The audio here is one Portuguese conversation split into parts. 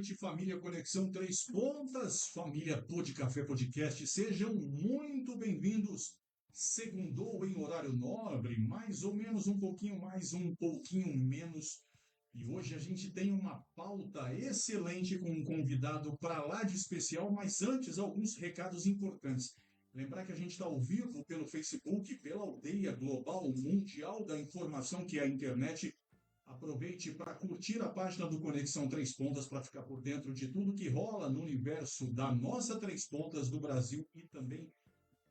noite, família Conexão Três Pontas, família Pod Café Podcast, sejam muito bem-vindos. Segundou em horário nobre, mais ou menos um pouquinho mais, um pouquinho menos. E hoje a gente tem uma pauta excelente com um convidado para lá de especial, mas antes alguns recados importantes. Lembrar que a gente está ao vivo pelo Facebook, pela aldeia global mundial da informação que é a internet. Aproveite para curtir a página do Conexão Três Pontas para ficar por dentro de tudo que rola no universo da nossa Três Pontas do Brasil e também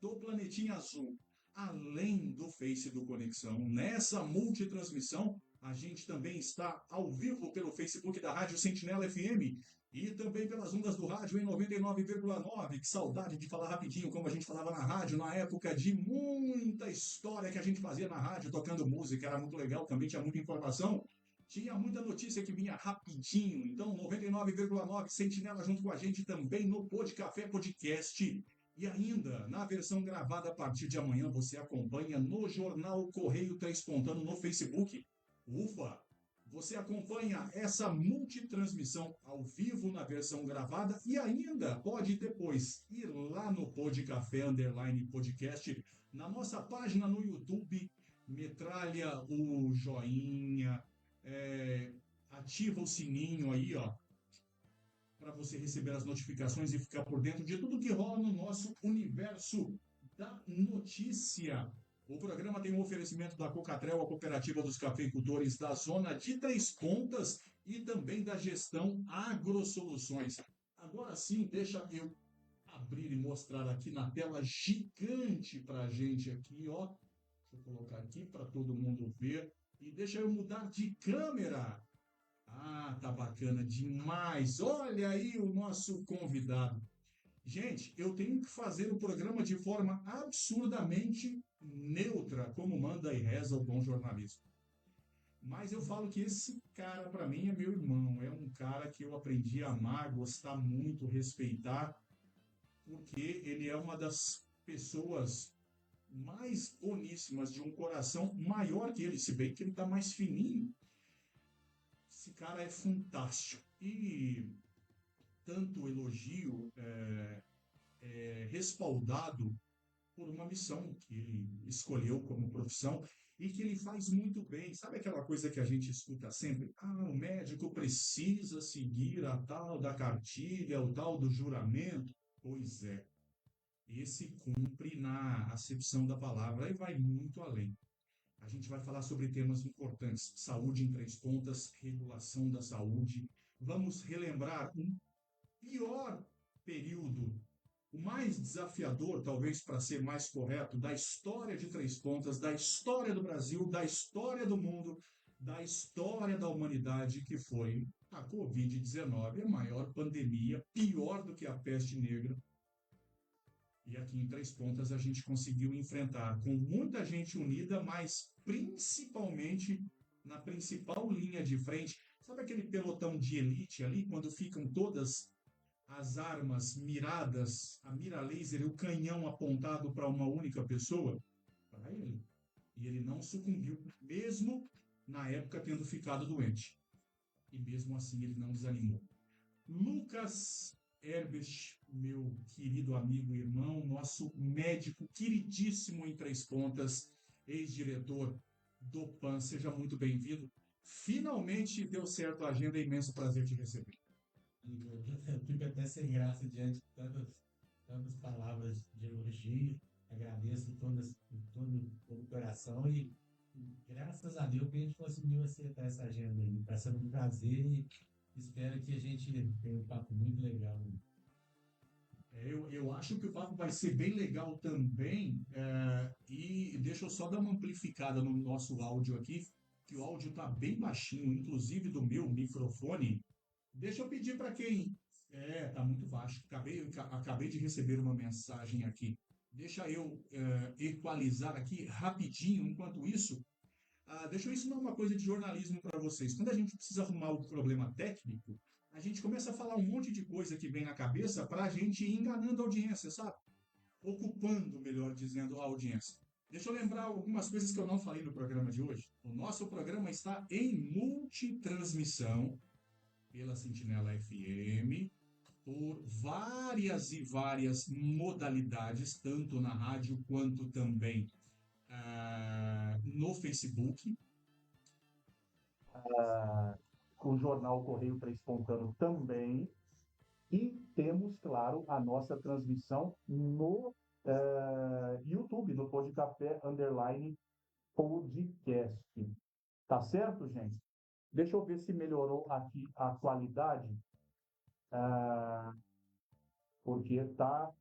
do Planetinha Azul. Além do Face do Conexão, nessa multitransmissão, a gente também está ao vivo pelo Facebook da Rádio Sentinela FM e também pelas ondas do rádio em 99,9. Que saudade de falar rapidinho como a gente falava na rádio, na época de muita história que a gente fazia na rádio, tocando música, era muito legal, também tinha muita informação. Tinha muita notícia que vinha rapidinho, então 99,9 Sentinela junto com a gente também no Pod Café Podcast. E ainda, na versão gravada a partir de amanhã, você acompanha no Jornal Correio Três Pontano no Facebook. Ufa! Você acompanha essa multitransmissão ao vivo na versão gravada e ainda pode depois ir lá no Pod Café Underline Podcast, na nossa página no YouTube, metralha o joinha, ativa o sininho aí, ó, para você receber as notificações e ficar por dentro de tudo que rola no nosso universo da notícia. O programa tem um oferecimento da Cocatrel, a cooperativa dos cafeicultores da zona de Três Pontas e também da gestão AgroSoluções. Agora sim, deixa eu abrir e mostrar aqui na tela gigante para a gente aqui, ó. Deixa eu colocar aqui para todo mundo ver. E deixa eu mudar de câmera. Ah, tá bacana demais. Olha aí o nosso convidado. Gente, eu tenho que fazer o programa de forma absurdamente neutra, como manda e reza o bom jornalismo. Mas eu falo que esse cara, para mim, é meu irmão. É um cara que eu aprendi a amar, gostar muito, respeitar, porque ele é uma das pessoas mais boníssimas, de um coração maior que ele, se bem que ele está mais fininho. Esse cara é fantástico. E tanto elogio respaldado por uma missão que ele escolheu como profissão e que ele faz muito bem. Sabe aquela coisa que a gente escuta sempre? Ah, o médico precisa seguir a tal da cartilha, o tal do juramento. Pois é, esse cumpre na acepção da palavra e vai muito além. A gente vai falar sobre temas importantes: saúde em três pontas, regulação da saúde. Vamos relembrar um pior período, o mais desafiador, talvez para ser mais correto, da história de Três Pontas, da história do Brasil, da história do mundo, da história da humanidade, que foi a Covid-19, a maior pandemia, pior do que a peste negra. E aqui em Três Pontas a gente conseguiu enfrentar com muita gente unida, mas principalmente na principal linha de frente. Sabe aquele pelotão de elite ali, quando ficam todas as armas miradas, a mira laser e o canhão apontado para uma única pessoa? Para ele. E ele não sucumbiu, mesmo na época tendo ficado doente. E mesmo assim ele não desanimou. Lucas Herbert, meu querido amigo e irmão, nosso médico queridíssimo em Três Pontas, ex-diretor do PAN, seja muito bem-vindo. Finalmente deu certo a agenda, é imenso prazer te receber. Eu fico até sem graça diante de tantas palavras de elogio. Agradeço todo o coração e graças a Deus que a gente conseguiu acertar essa agenda aí. Está sendo um prazer e espero que a gente tenha um papo muito legal. Eu acho que o papo vai ser bem legal também, e deixa eu só dar uma amplificada no nosso áudio aqui, que o áudio está bem baixinho, inclusive do meu microfone. Deixa eu pedir para quem. Tá muito baixo. Acabei de receber uma mensagem aqui. Deixa eu equalizar aqui rapidinho. Enquanto isso, deixa eu ensinar uma coisa de jornalismo para vocês. Quando a gente precisa arrumar o problema técnico, a gente começa a falar um monte de coisa que vem na cabeça para a gente ir enganando a audiência, sabe? Ocupando, melhor dizendo, a audiência. Deixa eu lembrar algumas coisas que eu não falei no programa de hoje. O nosso programa está em multitransmissão pela Sentinela FM, por várias e várias modalidades, tanto na rádio quanto também no Facebook. O jornal Correio Transpontano também. E temos, claro, a nossa transmissão no YouTube, no Podcafé _ podcast. Tá certo, gente? Deixa eu ver se melhorou aqui a qualidade, porque tá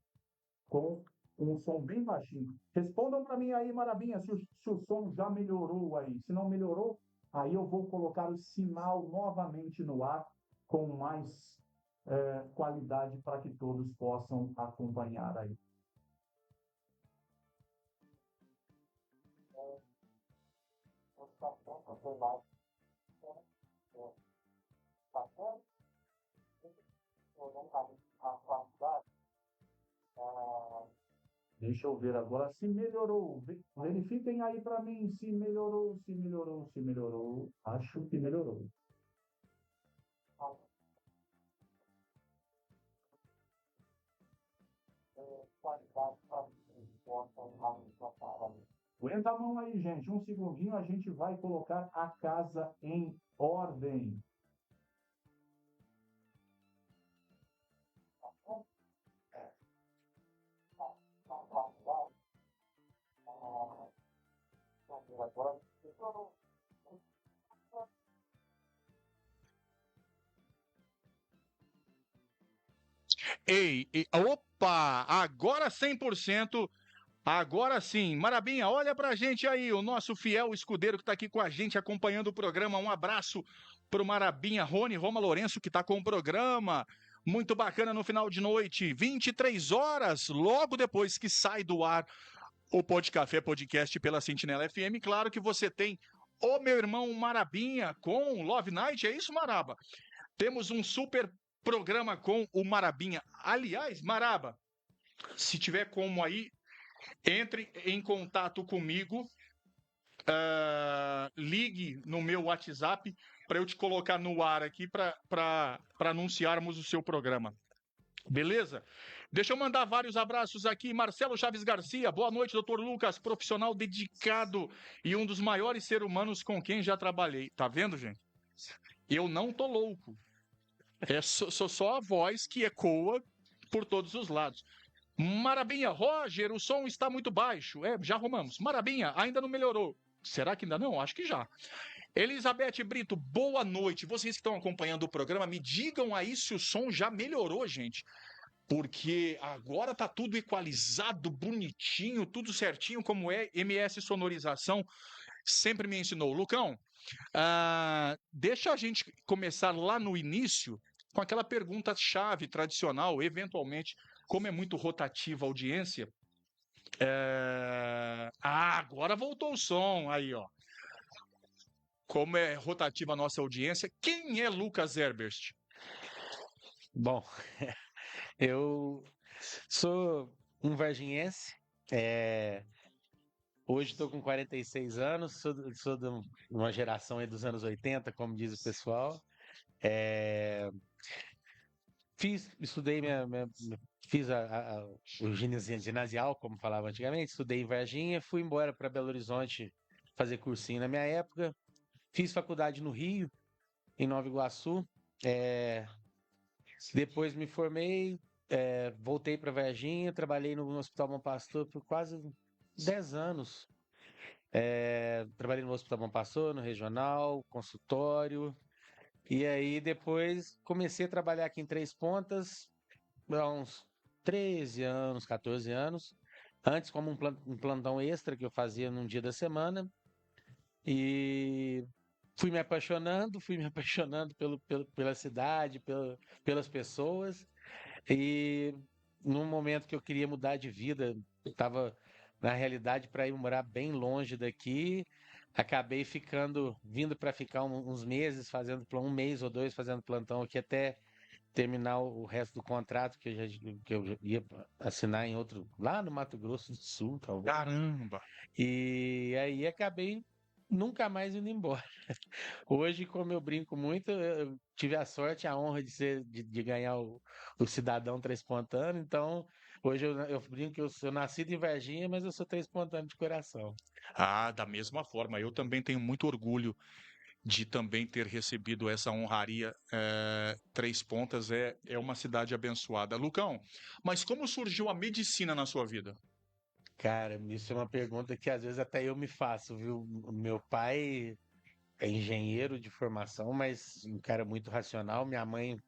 com um som bem baixinho. Respondam para mim aí, Marabinha, se o som já melhorou aí. Se não melhorou, aí eu vou colocar o sinal novamente no ar com mais qualidade para que todos possam acompanhar aí. Deixa eu ver agora se melhorou. Verifiquem aí para mim se melhorou, se melhorou, se melhorou. Acho que melhorou. Aguenta a mão aí, gente. Um segundinho, a gente vai colocar a casa em ordem. Opa! Agora 100%. Agora sim. Marabinha, olha pra gente aí, o nosso fiel escudeiro que tá aqui com a gente acompanhando o programa. Um abraço pro Marabinha, Rony Roma Lourenço, que tá com o programa. Muito bacana no final de noite, 23 horas, logo depois que sai do ar o Podcafé Podcast pela Sentinela FM. Claro que você tem o meu irmão Marabinha com Love Night, é isso, Maraba? Temos um super programa com o Marabinha. Aliás, Maraba, se tiver como aí, entre em contato comigo, ligue no meu WhatsApp para eu te colocar no ar aqui para anunciarmos o seu programa. Beleza? Deixa eu mandar vários abraços aqui. Marcelo Chaves Garcia, boa noite, doutor Lucas, profissional dedicado e um dos maiores seres humanos com quem já trabalhei. Tá vendo, gente? Eu não tô louco. Sou só a voz que ecoa por todos os lados. Marabinha, Roger, o som está muito baixo. Já arrumamos. Marabinha, ainda não melhorou. Será que ainda não? Acho que já. Elizabeth Brito, boa noite. Vocês que estão acompanhando o programa, me digam aí se o som já melhorou, gente. Porque agora tá tudo equalizado, bonitinho, tudo certinho, como é. MS Sonorização sempre me ensinou. Lucão, deixa a gente começar lá no início com aquela pergunta-chave tradicional, eventualmente, como é muito rotativa a audiência. Agora voltou o som, aí, ó. Como é rotativa a nossa audiência, quem é Lucas Herbert? Bom, eu sou um varginhense, hoje estou com 46 anos, sou de uma geração aí dos anos 80, como diz o pessoal. Estudei fiz o ginasial, como falava antigamente, estudei em Varginha, fui embora para Belo Horizonte fazer cursinho na minha época, fiz faculdade no Rio, em Nova Iguaçu, depois me formei, voltei para Varginha, trabalhei no Hospital Bom Pastor por quase 10 anos. Trabalhei no Hospital Bom Pastor, no regional, consultório. E aí depois comecei a trabalhar aqui em Três Pontas há uns 13 anos, 14 anos. Antes como um plantão extra que eu fazia num dia da semana. E fui me apaixonando pela cidade, pelas pessoas. E num momento que eu queria mudar de vida, estava na realidade para ir morar bem longe daqui. Acabei vindo para ficar uns meses, fazendo um mês ou dois fazendo plantão aqui até terminar o resto do contrato que eu ia assinar em outro, lá no Mato Grosso do Sul, talvez. Caramba! E aí acabei nunca mais indo embora. Hoje, como eu brinco muito, eu tive a sorte, a honra de ganhar o Cidadão Três Pontano, então hoje eu brinco que eu sou nascido em Varginha, mas eu sou Três Pontano de coração. Ah, da mesma forma, eu também tenho muito orgulho de também ter recebido essa honraria. Três Pontas é uma cidade abençoada. Lucão, mas como surgiu a medicina na sua vida? Cara, isso é uma pergunta que às vezes até eu me faço, viu? O meu pai é engenheiro de formação, mas um cara muito racional. Minha mãe,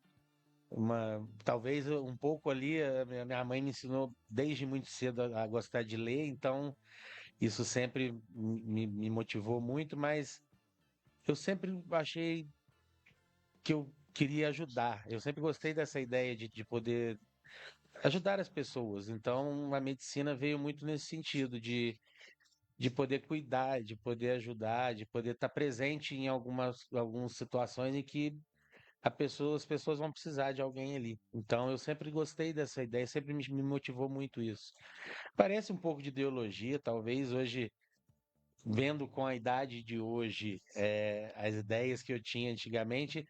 talvez um pouco ali, a minha mãe me ensinou desde muito cedo a gostar de ler, então isso sempre me motivou muito, mas eu sempre achei que eu queria ajudar. Eu sempre gostei dessa ideia de poder ajudar as pessoas. Então a medicina veio muito nesse sentido de poder cuidar, de poder ajudar, de poder estar presente em algumas situações em que as pessoas vão precisar de alguém ali. Então eu sempre gostei dessa ideia, sempre me motivou muito isso. Parece um pouco de ideologia, talvez hoje, vendo com a idade de hoje, as ideias que eu tinha antigamente,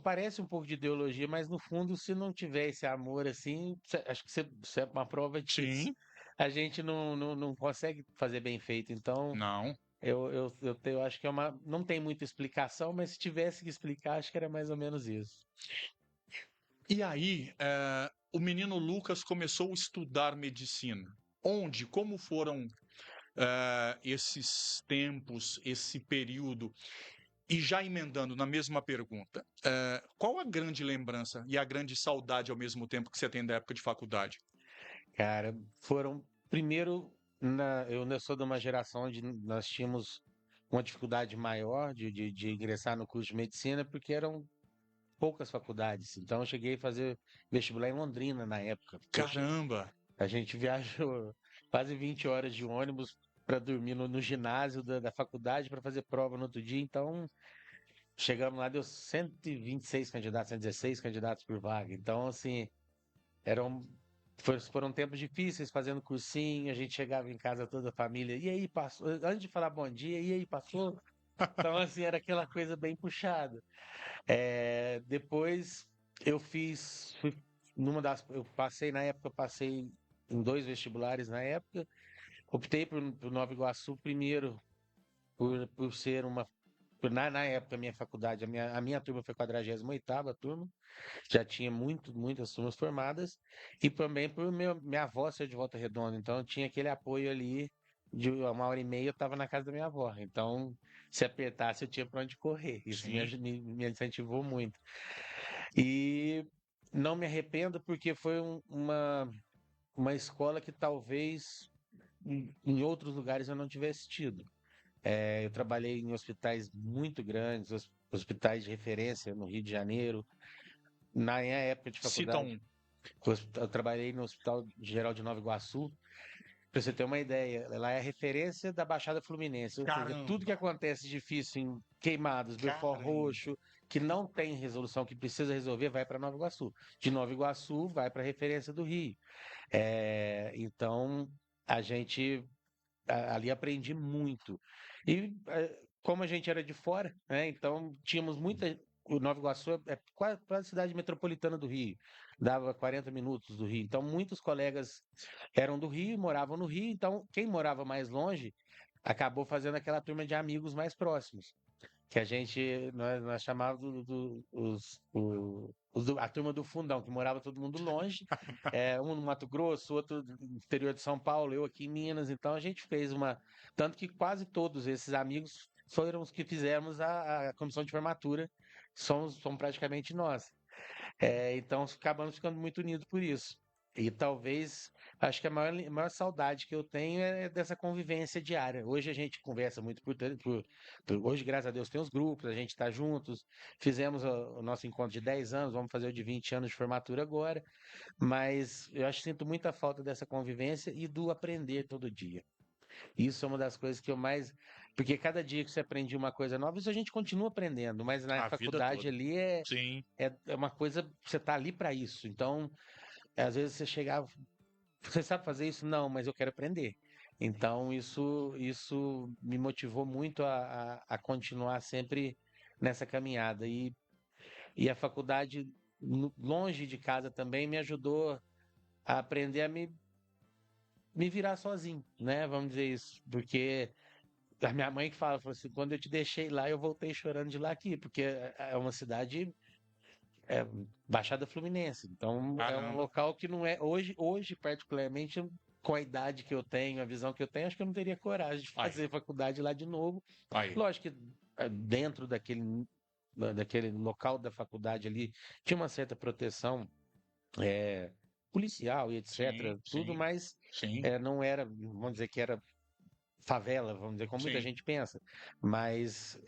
parece um pouco de ideologia, mas no fundo, se não tiver esse amor assim, acho que você é uma prova disso. Sim, A gente não consegue fazer bem feito. Então, não. eu acho que não tem muita explicação, mas se tivesse que explicar, acho que era mais ou menos isso. E aí, o menino Lucas começou a estudar medicina. Onde? Como foram esses tempos, esse período? E já emendando na mesma pergunta, qual a grande lembrança e a grande saudade ao mesmo tempo que você tem da época de faculdade? Cara, primeiro, eu ainda sou de uma geração onde nós tínhamos uma dificuldade maior de ingressar no curso de medicina, porque eram poucas faculdades. Então, eu cheguei a fazer vestibular em Londrina na época. Poxa, Caramba! a gente viajou quase 20 horas de ônibus para dormir no ginásio da faculdade para fazer prova no outro dia. Então, chegamos lá, deu 126 candidatos, 116 candidatos por vaga. Então, assim, eram, foram tempos difíceis fazendo cursinho. A gente chegava em casa toda a família. E aí, passou? Antes de falar bom dia, e aí, passou? Então, assim, era aquela coisa bem puxada. Depois eu eu passei na época, eu passei em 2 vestibulares na época, optei por Nova Iguaçu primeiro, por ser na época, a minha faculdade, a minha turma foi a 48ª turma, já tinha muitas turmas formadas, e também por minha avó ser de Volta Redonda, então eu tinha aquele apoio ali, de 1 hora e meia eu estava na casa da minha avó, então se apertasse eu tinha para onde correr, isso Sim. me incentivou muito. E não me arrependo porque foi uma escola que talvez em outros lugares eu não tivesse tido. Eu trabalhei em hospitais muito grandes, hospitais de referência no Rio de Janeiro. Na minha época de Cita faculdade, um. eu trabalhei no Hospital Geral de Nova Iguaçu. Para você ter uma ideia, ela é a referência da Baixada Fluminense, ou seja, tudo que Caramba! acontece difícil em Queimados, Belfort Caramba! Roxo, que não tem resolução, que precisa resolver, vai para Nova Iguaçu. De Nova Iguaçu, vai para a referência do Rio. Então, a gente ali aprendi muito. E como a gente era de fora, né, então tínhamos muita. O Nova Iguaçu é quase a cidade metropolitana do Rio, dava 40 minutos do Rio. Então, muitos colegas eram do Rio, moravam no Rio. Então, quem morava mais longe acabou fazendo aquela turma de amigos mais próximos que nós chamávamos a turma do fundão, que morava todo mundo longe, um no Mato Grosso, outro no interior de São Paulo, eu aqui em Minas, então a gente fez tanto que quase todos esses amigos foram os que fizemos a comissão de formatura, somos praticamente nós. Então acabamos ficando muito unidos por isso. E talvez, acho que a maior saudade que eu tenho é dessa convivência diária. Hoje a gente conversa muito hoje, graças a Deus, tem os grupos, a gente está juntos. Fizemos o nosso encontro de 10 anos, vamos fazer o de 20 anos de formatura agora. Mas eu acho que sinto muita falta dessa convivência e do aprender todo dia. Isso é uma das coisas que eu mais. Porque cada dia que você aprende uma coisa nova, isso a gente continua aprendendo, mas na A vida faculdade toda. ali Sim. é uma coisa. Você está ali para isso. Então, às vezes você chegava. Você sabe fazer isso? Não, mas eu quero aprender. Então, isso me motivou muito a continuar sempre nessa caminhada. E a faculdade, longe de casa também, me ajudou a aprender a me virar sozinho, né? Vamos dizer isso. Porque a minha mãe que falou assim, quando eu te deixei lá, eu voltei chorando de lá aqui, porque é uma cidade Baixada Fluminense. Então, é um Caramba. local que não é. Hoje, particularmente, com a idade que eu tenho, a visão que eu tenho, acho que eu não teria coragem de Aí, fazer faculdade lá de novo. aí. Lógico que dentro daquele local da faculdade ali tinha uma certa proteção policial e Sim, etc. Tudo, sim, mas sim, não era, vamos dizer que era favela, vamos dizer, como muita sim, gente pensa. Mas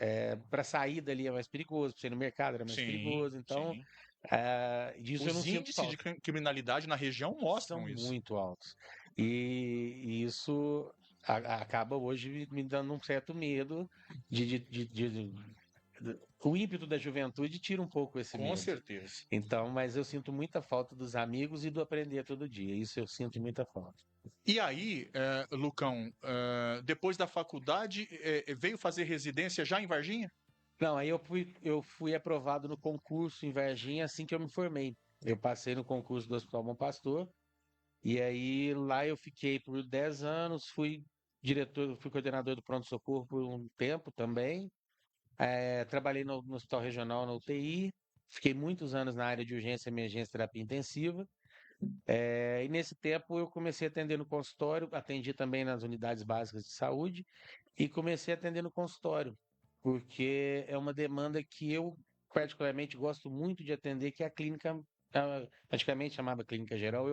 para sair dali é mais perigoso, para ir no mercado era mais sim, perigoso. Então, sim. disso eu não Os sinto índices de falta. criminalidade na região São mostram isso. muito altos. E isso acaba hoje me dando um certo medo o ímpeto da juventude tira um pouco esse Com medo. certeza. Então, mas eu sinto muita falta dos amigos e do aprender todo dia. Isso eu sinto muita falta. E aí, Lucão, depois da faculdade, veio fazer residência já em Varginha? Não, aí eu fui aprovado no concurso em Varginha assim que eu me formei. Eu passei no concurso do Hospital Bom Pastor, e aí lá eu fiquei por 10 anos, fui coordenador do pronto-socorro por um tempo também. Trabalhei no Hospital Regional na UTI, fiquei muitos anos na área de urgência, emergência e terapia intensiva. E nesse tempo eu comecei a atender no consultório, atendi também nas unidades básicas de saúde e comecei a atender no consultório, porque é uma demanda que eu particularmente gosto muito de atender, que é a clínica, antigamente chamava clínica geral,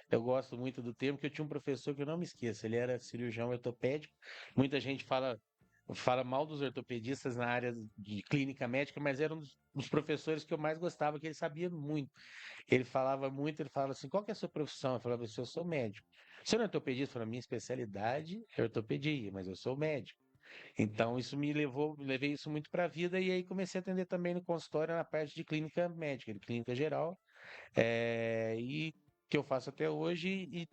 eu gosto muito do termo, que eu tinha um professor que eu não me esqueço, ele era cirurgião ortopédico, muita gente fala mal dos ortopedistas na área de clínica médica, mas era um dos professores que eu mais gostava, que ele sabia muito. Ele falava assim, qual que é a sua profissão? Eu falava assim, eu sou médico. Você não é ortopedista? Eu falei, minha especialidade é ortopedia, mas eu sou médico. Então, isso levei isso muito para a vida e aí comecei a atender também no consultório na parte de clínica médica, de clínica geral, e que eu faço até hoje, e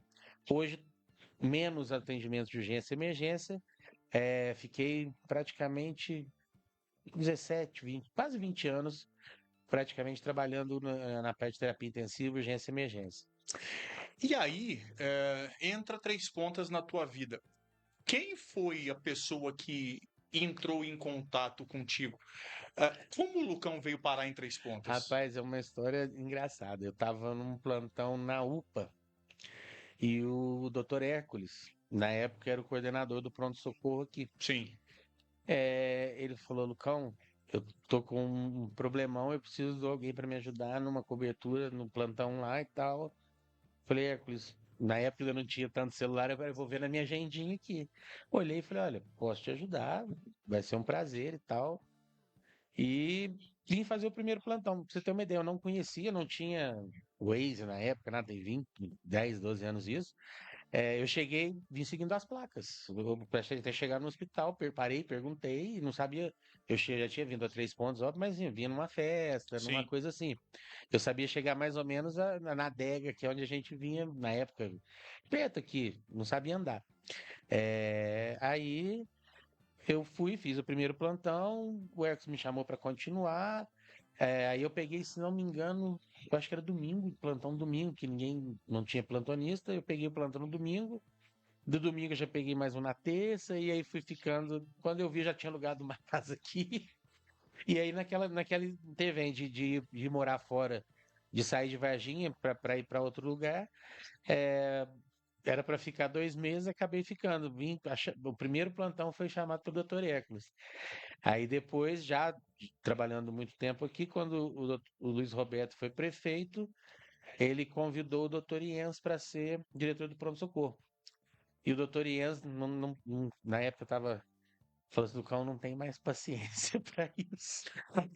hoje menos atendimentos de urgência e emergência, fiquei praticamente 17, 20, quase 20 anos praticamente trabalhando na parte de terapia intensiva, urgência e emergência. E aí, entra três pontas na tua vida. Quem foi a pessoa que entrou em contato contigo? Como o Lucão veio parar em Três Pontas? Rapaz, é uma história engraçada. Eu estava num plantão na UPA e o Dr. Hércules, na época, era o coordenador do pronto-socorro aqui. Sim, Ele falou, Lucão, eu tô com um problemão, eu preciso de alguém para me ajudar numa cobertura no plantão lá e tal. Falei, Hércules, na época eu não tinha tanto celular, eu falei, vou ver na minha agendinha aqui. Olhei e falei, olha, posso te ajudar, vai ser um prazer e tal. E vim fazer o primeiro plantão. Pra você ter uma ideia, eu não conhecia, não tinha Waze na época, nada, tem 20, 10, 12 anos isso. Eu cheguei, vim seguindo as placas. Eu prestei até chegar no hospital, parei, perguntei, e não sabia. Já tinha vindo a Três Pontos, óbvio, mas vinha numa festa, numa sim. coisa assim. Eu sabia chegar mais ou menos na adega, que é onde a gente vinha na época, perto aqui, não sabia andar. Aí eu fui, fiz o primeiro plantão, o Ercos me chamou para continuar. Aí eu peguei, se não me engano, eu acho que era domingo, plantão domingo, que ninguém não tinha plantonista. Eu peguei o plantão no domingo. Do domingo eu já peguei mais um na terça, e aí fui ficando. Quando eu vi, já tinha alugado uma casa aqui. E aí naquela intervém de morar fora, de sair de Varginha para ir para outro lugar. é, Era para ficar 2 meses, acabei ficando. O primeiro plantão foi chamado pelo Dr. Hércules. Aí depois, já trabalhando muito tempo aqui, quando o Luiz Roberto foi prefeito, ele convidou o Dr. Iens para ser diretor do pronto-socorro. E o Dr. Iens, na época, estava falou assim, o cão não tem mais paciência para isso.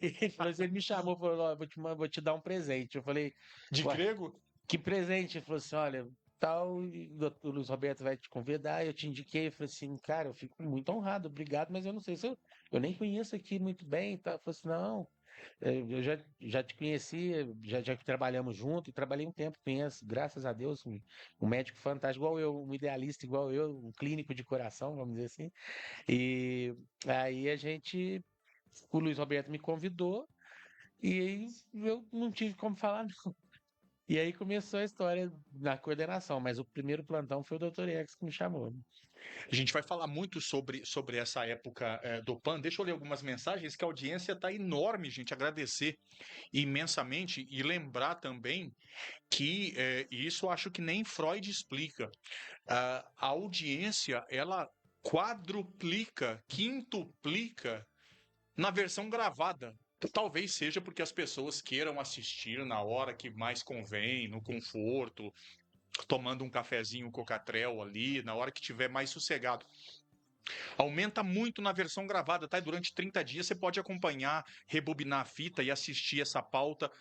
Ele falou assim, ele me chamou e falou, ó, vou te dar um presente. Eu falei, De ué, grego? que presente? Ele falou assim, olha, tal, e o doutor Luiz Roberto vai te convidar, eu te indiquei. Eu falei assim, cara, eu fico muito honrado, obrigado, mas eu não sei se eu nem conheço aqui muito bem. Tá? Eu falei assim, não. já te conheci, já trabalhamos junto e trabalhei um tempo, conheço, graças a Deus, um médico fantástico igual eu, um idealista igual eu, um clínico de coração, vamos dizer assim. E aí o Luiz Roberto me convidou e aí eu não tive como falar não. E aí começou a história da coordenação, mas o primeiro plantão foi o Dr. X que me chamou. A gente vai falar muito sobre essa época do PAN. Deixa eu ler algumas mensagens, que a audiência está enorme, gente. Agradecer imensamente e lembrar também que, e isso eu acho que nem Freud explica, a audiência, ela quadruplica, quintuplica na versão gravada. Talvez seja porque as pessoas queiram assistir na hora que mais convém, no conforto, tomando um cafezinho cocatrel ali, na hora que tiver mais sossegado. Aumenta muito na versão gravada, tá? E durante 30 dias você pode acompanhar, rebobinar a fita e assistir essa pauta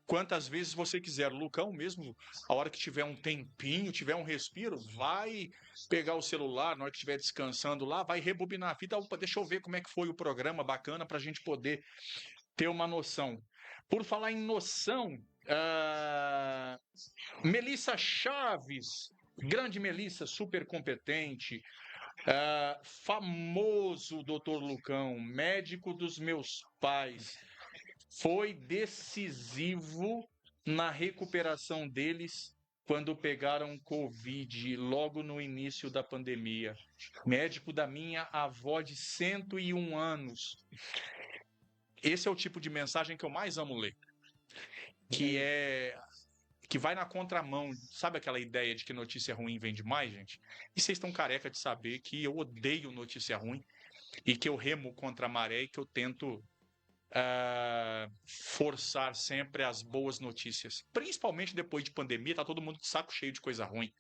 quantas vezes você quiser. Lucão mesmo, a hora que tiver um tempinho, tiver um respiro, vai pegar o celular, na hora que estiver descansando lá, vai rebobinar a fita. Opa, deixa eu ver como é que foi o programa, bacana, para a gente poder ter uma noção. Por falar em noção, Melissa Chaves, grande Melissa, super competente, famoso Dr. Lucão, médico dos meus pais, foi decisivo na recuperação deles quando pegaram Covid, logo no início da pandemia. Médico da minha avó de 101 anos. Esse é o tipo de mensagem que eu mais amo ler, que vai na contramão. Sabe aquela ideia de que notícia ruim vende mais, gente? E vocês estão careca de saber que eu odeio notícia ruim e que eu remo contra a maré e que eu tento forçar sempre as boas notícias. Principalmente depois de pandemia, tá todo mundo de saco cheio de coisa ruim.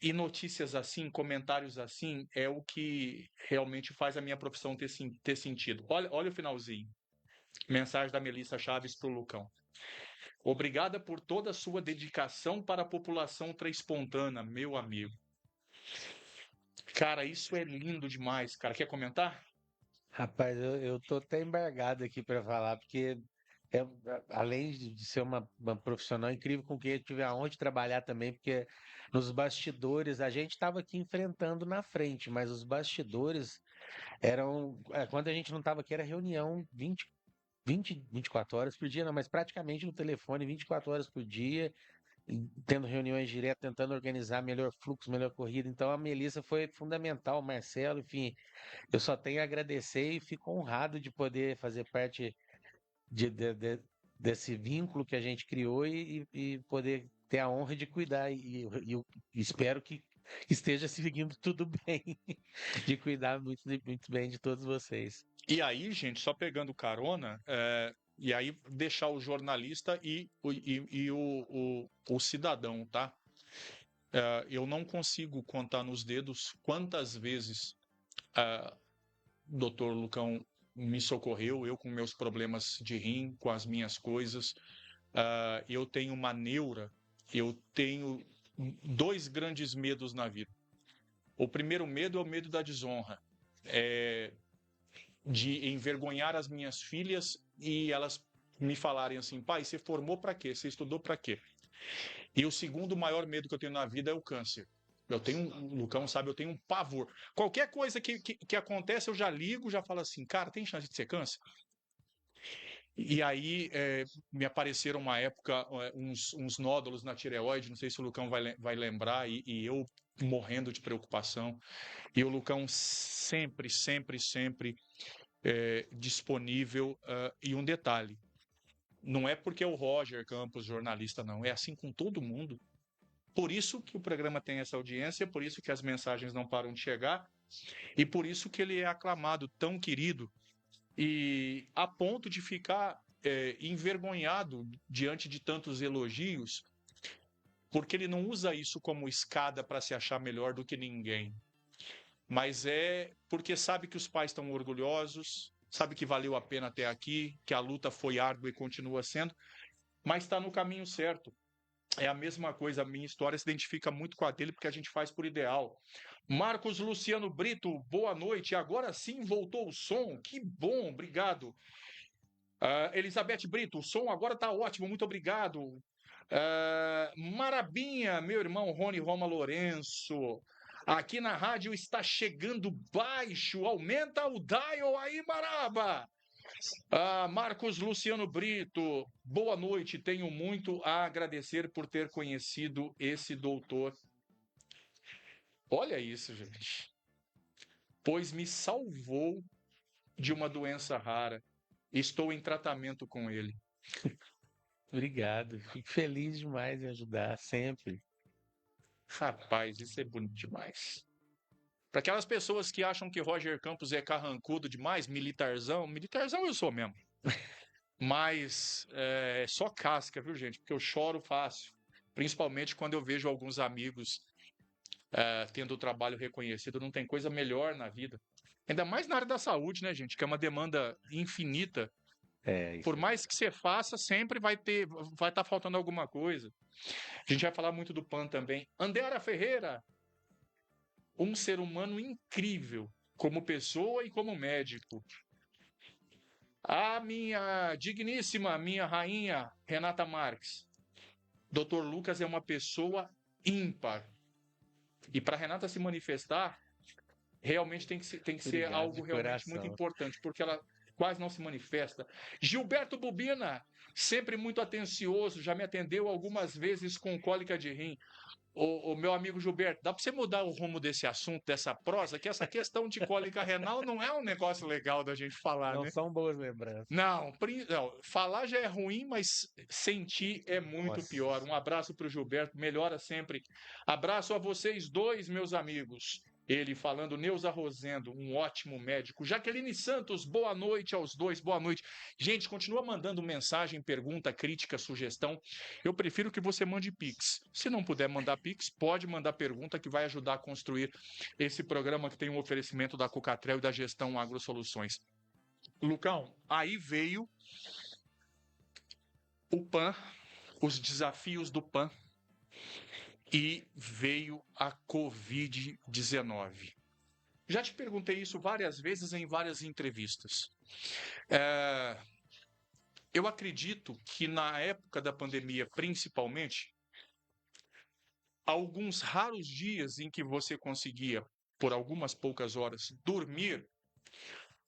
E notícias assim, comentários assim, é o que realmente faz a minha profissão ter sentido. Olha o finalzinho. Mensagem da Melissa Chaves pro Lucão. Obrigada por toda a sua dedicação para a população transpontana, meu amigo. Cara, isso é lindo demais, cara. Quer comentar? Rapaz, eu tô até embargado aqui para falar, porque além de ser uma profissional incrível com quem eu tive aonde trabalhar também, porque nos bastidores a gente estava aqui enfrentando na frente, mas os bastidores eram, quando a gente não estava aqui, era reunião 24 horas por dia, não, mas praticamente no telefone 24 horas por dia, tendo reuniões direto, tentando organizar melhor fluxo, melhor corrida. Então a Melissa foi fundamental, o Marcelo, enfim, eu só tenho a agradecer e fico honrado de poder fazer parte desse vínculo que a gente criou e poder ter a honra de cuidar. E eu espero que esteja seguindo tudo bem, de cuidar muito bem de todos vocês. E aí, gente, só pegando carona, e aí deixar o jornalista e o cidadão, tá? Eu não consigo contar nos dedos quantas vezes o doutor Lucão me socorreu, eu com meus problemas de rim, com as minhas coisas. Eu tenho uma neura, eu tenho 2 grandes medos na vida. O primeiro medo é o medo da desonra. De envergonhar as minhas filhas e elas me falarem assim: pai, você formou para quê? Você estudou para quê? E o segundo maior medo que eu tenho na vida é o câncer. O Lucão sabe, eu tenho um pavor. Qualquer coisa que acontece, eu já ligo, já falo assim: cara, tem chance de ser câncer? E aí me apareceram uma época uns nódulos na tireoide, não sei se o Lucão vai lembrar, e eu morrendo de preocupação. E o Lucão sempre disponível. E um detalhe, não é porque é o Roger Campos, jornalista, não. É assim com todo mundo. Por isso que o programa tem essa audiência, por isso que as mensagens não param de chegar, e por isso que ele é aclamado, tão querido, e a ponto de ficar envergonhado diante de tantos elogios, porque ele não usa isso como escada para se achar melhor do que ninguém. Mas é porque sabe que os pais estão orgulhosos, sabe que valeu a pena até aqui, que a luta foi árdua e continua sendo, mas está no caminho certo. É a mesma coisa, a minha história se identifica muito com a dele, porque a gente faz por ideal. Marcos Luciano Brito, boa noite. Agora sim voltou o som. Que bom, obrigado. Elizabeth Brito, o som agora tá ótimo, muito obrigado. Marabinha, meu irmão Rony Roma Lourenço. Aqui na rádio está chegando baixo. Aumenta o dial aí, Maraba. Marcos Luciano Brito, boa noite. Tenho muito a agradecer por ter conhecido esse doutor. Olha isso, gente. Pois me salvou de uma doença rara. Estou em tratamento com ele. Obrigado. Fico feliz demais em ajudar, sempre. Rapaz, isso é bonito demais. Para aquelas pessoas que acham que Roger Campos é carrancudo demais, militarzão eu sou mesmo. Mas é só casca, viu, gente? Porque eu choro fácil. Principalmente quando eu vejo alguns amigos tendo o trabalho reconhecido. Não tem coisa melhor na vida. Ainda mais na área da saúde, né, gente? Que é uma demanda infinita. Por mais que você faça, sempre vai estar faltando alguma coisa. A gente vai falar muito do PAN também. Andera Ferreira, um ser humano incrível, como pessoa e como médico. A minha digníssima, minha rainha, Renata Marques. Dr. Lucas é uma pessoa ímpar. E para Renata se manifestar, realmente tem que ser algo realmente muito importante, porque ela quase não se manifesta. Gilberto Bubina, sempre muito atencioso, já me atendeu algumas vezes com cólica de rim. O meu amigo Gilberto, dá para você mudar o rumo desse assunto, dessa prosa, que essa questão de cólica renal não é um negócio legal da gente falar, Não né? são boas lembranças. Não, falar já é ruim, mas sentir é muito pior. Um abraço para o Gilberto, melhora sempre. Abraço a vocês dois, meus amigos. Ele falando, Neuza Rosendo, um ótimo médico. Jaqueline Santos, boa noite aos dois, boa noite. Gente, continua mandando mensagem, pergunta, crítica, sugestão. Eu prefiro que você mande Pix. Se não puder mandar Pix, pode mandar pergunta que vai ajudar a construir esse programa que tem um oferecimento da Cocatrel e da Gestão Agro Soluções. Lucão, aí veio o PAN, os desafios do PAN, e veio a Covid-19. Já te perguntei isso várias vezes em várias entrevistas. Eu acredito que na época da pandemia, principalmente, alguns raros dias em que você conseguia, por algumas poucas horas, dormir,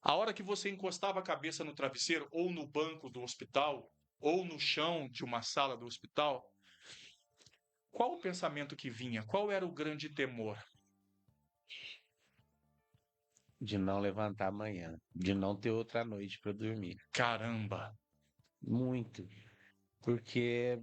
a hora que você encostava a cabeça no travesseiro ou no banco do hospital, ou no chão de uma sala do hospital, qual o pensamento que vinha? Qual era o grande temor? De não levantar amanhã, de não ter outra noite para dormir. Caramba! Muito. Porque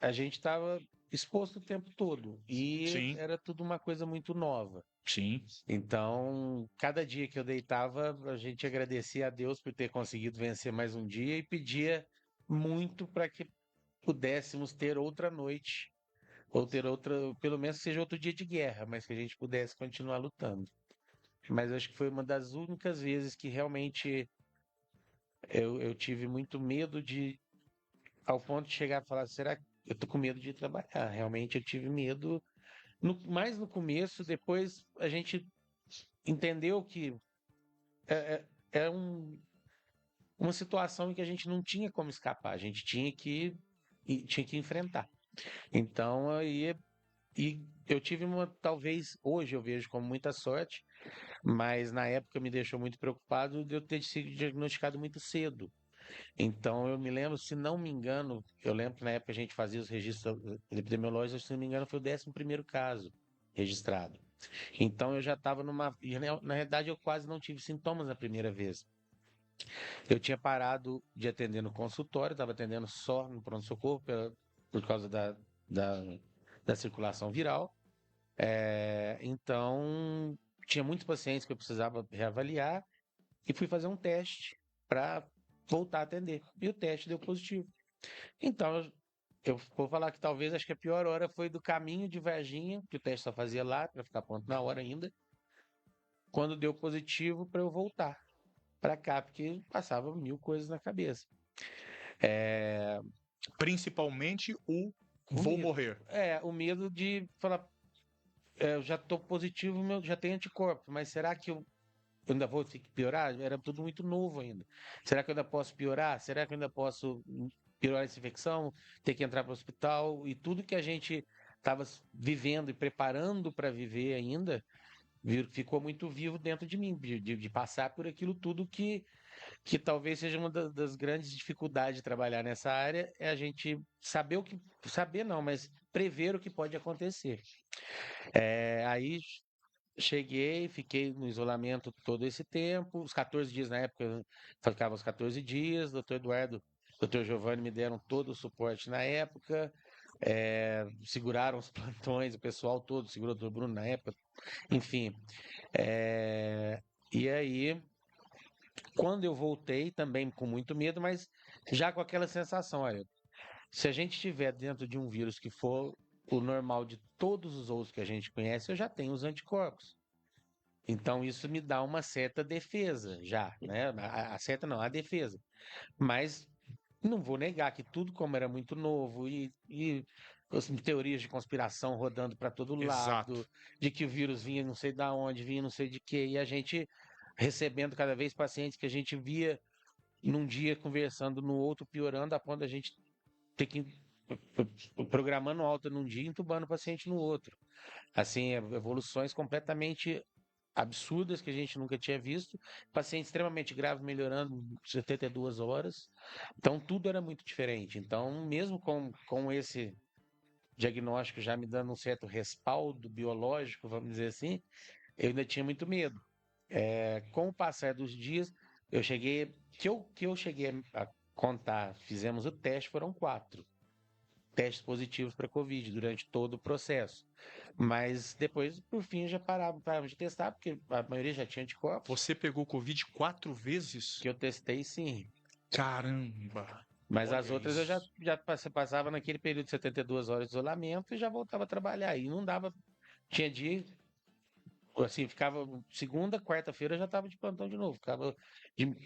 a gente estava exposto o tempo todo e Sim. era tudo uma coisa muito nova. Sim. Então, cada dia que eu deitava, a gente agradecia a Deus por ter conseguido vencer mais um dia e pedia muito para que pudéssemos ter outra noite, ou ter outra, pelo menos que seja outro dia de guerra, mas que a gente pudesse continuar lutando. Mas acho que foi uma das únicas vezes que realmente eu tive muito medo ao ponto de chegar a falar, será que eu tô com medo de trabalhar? Realmente eu tive medo, mais no começo, depois a gente entendeu que é uma situação em que a gente não tinha como escapar, a gente tinha que enfrentar. Então, e eu tive talvez hoje eu vejo como muita sorte, mas na época me deixou muito preocupado de eu ter sido diagnosticado muito cedo. Então, eu me lembro, se não me engano, eu lembro que na época a gente fazia os registros epidemiológicos, se não me engano, foi o 11º caso registrado. Então, eu já estava na realidade, eu quase não tive sintomas na primeira vez. Eu tinha parado de atender no consultório, estava atendendo só no pronto-socorro por causa da circulação viral. Então, tinha muitos pacientes que eu precisava reavaliar e fui fazer um teste para voltar a atender. E o teste deu positivo. Então, eu vou falar que talvez, acho que a pior hora foi do caminho de Varginha, que o teste só fazia lá, para ficar pronto na hora ainda, quando deu positivo para eu voltar para cá, porque passava 1000 coisas na cabeça. Principalmente o Vou morrer. O medo de falar, eu já tô positivo, já tenho anticorpos, mas será que eu ainda vou ter que piorar? Era tudo muito novo ainda. Será que eu ainda posso piorar? Será que eu ainda posso piorar essa infecção? Ter que entrar para o hospital? E tudo que a gente estava vivendo e preparando para viver ainda, ficou muito vivo dentro de mim, de passar por aquilo tudo que talvez seja uma das grandes dificuldades de trabalhar nessa área, é a gente saber saber não, mas prever o que pode acontecer. Aí cheguei, fiquei no isolamento todo esse tempo, os 14 dias na época, eu ficava os 14 dias, doutor Eduardo, doutor Giovanni me deram todo o suporte na época, seguraram os plantões, o pessoal todo, segurou o doutor Bruno na época, enfim. E aí, quando eu voltei, também com muito medo, mas já com aquela sensação, olha, se a gente estiver dentro de um vírus que for o normal de todos os outros que a gente conhece, eu já tenho os anticorpos. Então isso me dá uma certa defesa já, né? A certa não, a defesa. Mas não vou negar que tudo como era muito novo e as teorias de conspiração rodando para todo lado, Exato. de que o vírus vinha não sei da onde, vinha não sei de quê, e a gente recebendo cada vez pacientes que a gente via num dia conversando, no outro piorando, a ponto da gente ter que programando alta num dia e entubando o paciente no outro. Assim, evoluções completamente absurdas que a gente nunca tinha visto, paciente extremamente grave melhorando em 72 horas. Então, tudo era muito diferente. Então, mesmo com esse diagnóstico já me dando um certo respaldo biológico, vamos dizer assim, eu ainda tinha muito medo. Com o passar dos dias, eu cheguei, que eu cheguei a contar, fizemos o teste, foram 4 testes positivos para Covid durante todo o processo. Mas depois, por fim, já parava de testar, porque a maioria já tinha anticorpos. Você pegou Covid 4 vezes? Que eu testei, sim. Caramba! Mas Olha as outras eu isso. já passava naquele período de 72 horas de isolamento e já voltava a trabalhar. E não dava. Tinha dia. Assim, ficava segunda, quarta-feira eu já estava de plantão de novo. Ficava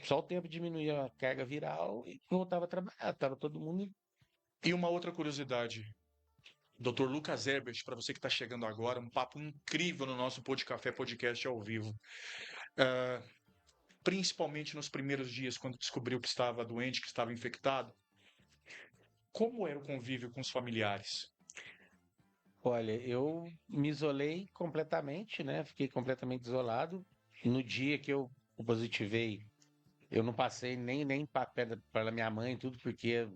só o tempo diminuía a carga viral e voltava a trabalhar. Tava todo mundo. E uma outra curiosidade. Dr. Lucas Herbert, para você que está chegando agora, um papo incrível no nosso Podcafé Podcast ao vivo. Principalmente nos primeiros dias, quando descobriu que estava doente, que estava infectado. Como era o convívio com os familiares? Olha, eu me isolei completamente, né? Fiquei completamente isolado. No dia que eu positivei, eu não passei nem para minha mãe e tudo, porque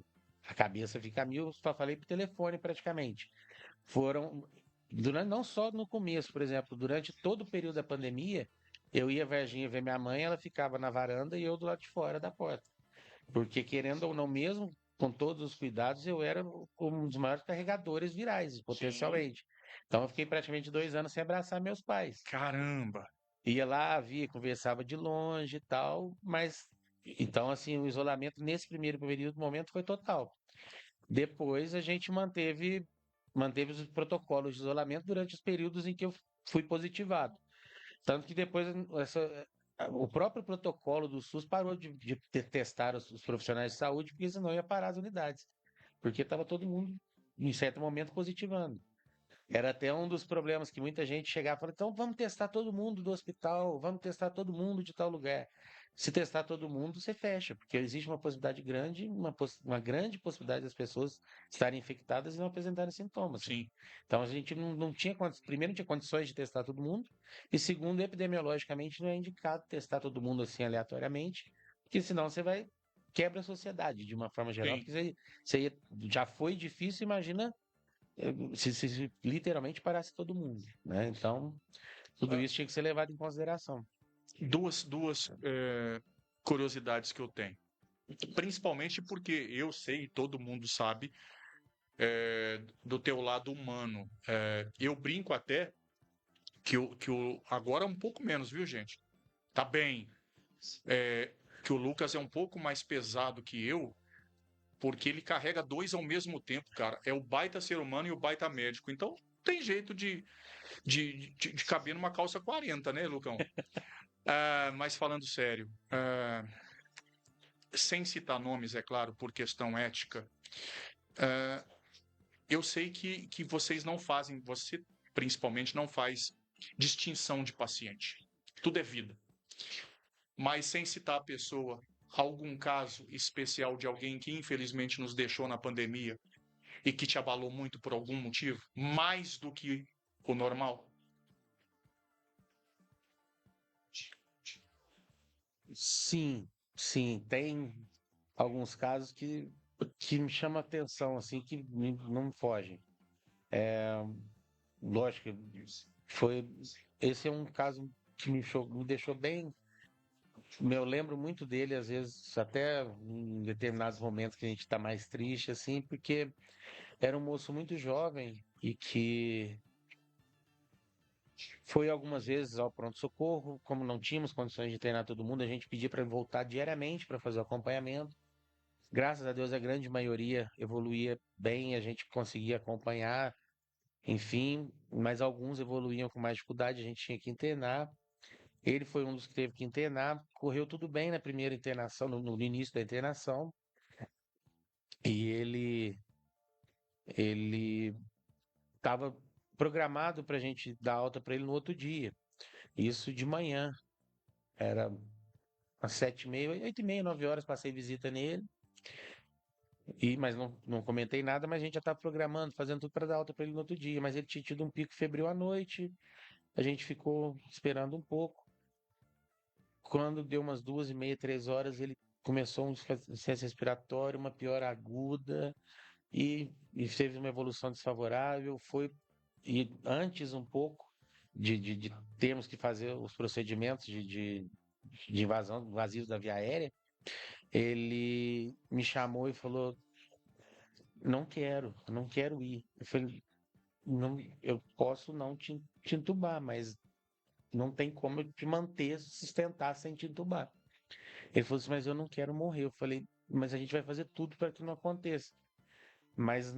a cabeça fica a mil, só falei por telefone praticamente. Foram, não só no começo, por exemplo, durante todo o período da pandemia, eu ia Varginha ver minha mãe, ela ficava na varanda e eu do lado de fora da porta. Porque, querendo ou não, mesmo com todos os cuidados, eu era um dos maiores carregadores virais, potencialmente. Então, eu fiquei praticamente 2 anos sem abraçar meus pais. Caramba! Ia lá, via, conversava de longe e tal, mas. Então, assim, o isolamento nesse primeiro período, momento, foi total. Depois, a gente manteve os protocolos de isolamento durante os períodos em que eu fui positivado. Tanto que depois o próprio protocolo do SUS parou de testar os profissionais de saúde, porque senão ia parar as unidades. Porque estava todo mundo, em certo momento, positivando. Era até um dos problemas que muita gente chegava e falava, então vamos testar todo mundo do hospital, vamos testar todo mundo de tal lugar. Se testar todo mundo, você fecha, porque existe uma possibilidade grande, uma grande possibilidade das pessoas estarem infectadas e não apresentarem sintomas. Sim. Então a gente não tinha, primeiro, não tinha condições de testar todo mundo, e segundo, epidemiologicamente não é indicado testar todo mundo assim aleatoriamente, porque senão você vai quebra a sociedade de uma forma geral, Sim. porque já foi difícil, imagina se literalmente parasse todo mundo, né? Então, tudo isso tinha que ser levado em consideração. Duas curiosidades que eu tenho. Principalmente porque eu sei, todo mundo sabe, do teu lado humano. Eu brinco até que agora é um pouco menos, viu, gente? Tá bem. Que o Lucas é um pouco mais pesado que eu, porque ele carrega 2 ao mesmo tempo, cara. É o baita ser humano e o baita médico. Então, tem jeito de caber numa calça 40, né, Lucão? Mas falando sério, sem citar nomes, é claro, por questão ética, eu sei que vocês não fazem, você principalmente não faz distinção de paciente. Tudo é vida. Mas sem citar a pessoa, algum caso especial de alguém que infelizmente nos deixou na pandemia e que te abalou muito por algum motivo, mais do que o normal? Sim, sim, tem alguns casos que me chamam a atenção, assim, que não me fogem. Lógico, foi, esse é um caso que me deixou bem. Eu lembro muito dele, às vezes, até em determinados momentos que a gente está mais triste, assim, porque era um moço muito jovem e que foi algumas vezes ao pronto-socorro. Como não tínhamos condições de treinar todo mundo, a gente pedia para voltar diariamente para fazer o acompanhamento. Graças a Deus, a grande maioria evoluía bem, a gente conseguia acompanhar, enfim, mas alguns evoluíam com mais dificuldade, a gente tinha que internar. Ele foi um dos que teve que internar, correu tudo bem na primeira internação, no início da internação, e ele estava programado para a gente dar alta para ele no outro dia. Isso de manhã, era às 7h30, 8h30, 9 horas, passei visita nele. Mas não comentei nada, mas a gente já estava programando, fazendo tudo para dar alta para ele no outro dia. Mas ele tinha tido um pico febril à noite, a gente ficou esperando um pouco. Quando deu umas 2h30, 3 horas, ele começou um insuficiência respiratória, uma piora aguda e teve uma evolução desfavorável. E antes um pouco de termos que fazer os procedimentos de invasão invasivos da via aérea, ele me chamou e falou: não quero ir. Eu falei: não, eu posso não te entubar, mas não tem como eu te manter, sustentar sem te entubar. Ele falou assim: mas eu não quero morrer. Eu falei: mas a gente vai fazer tudo para que não aconteça. Mas,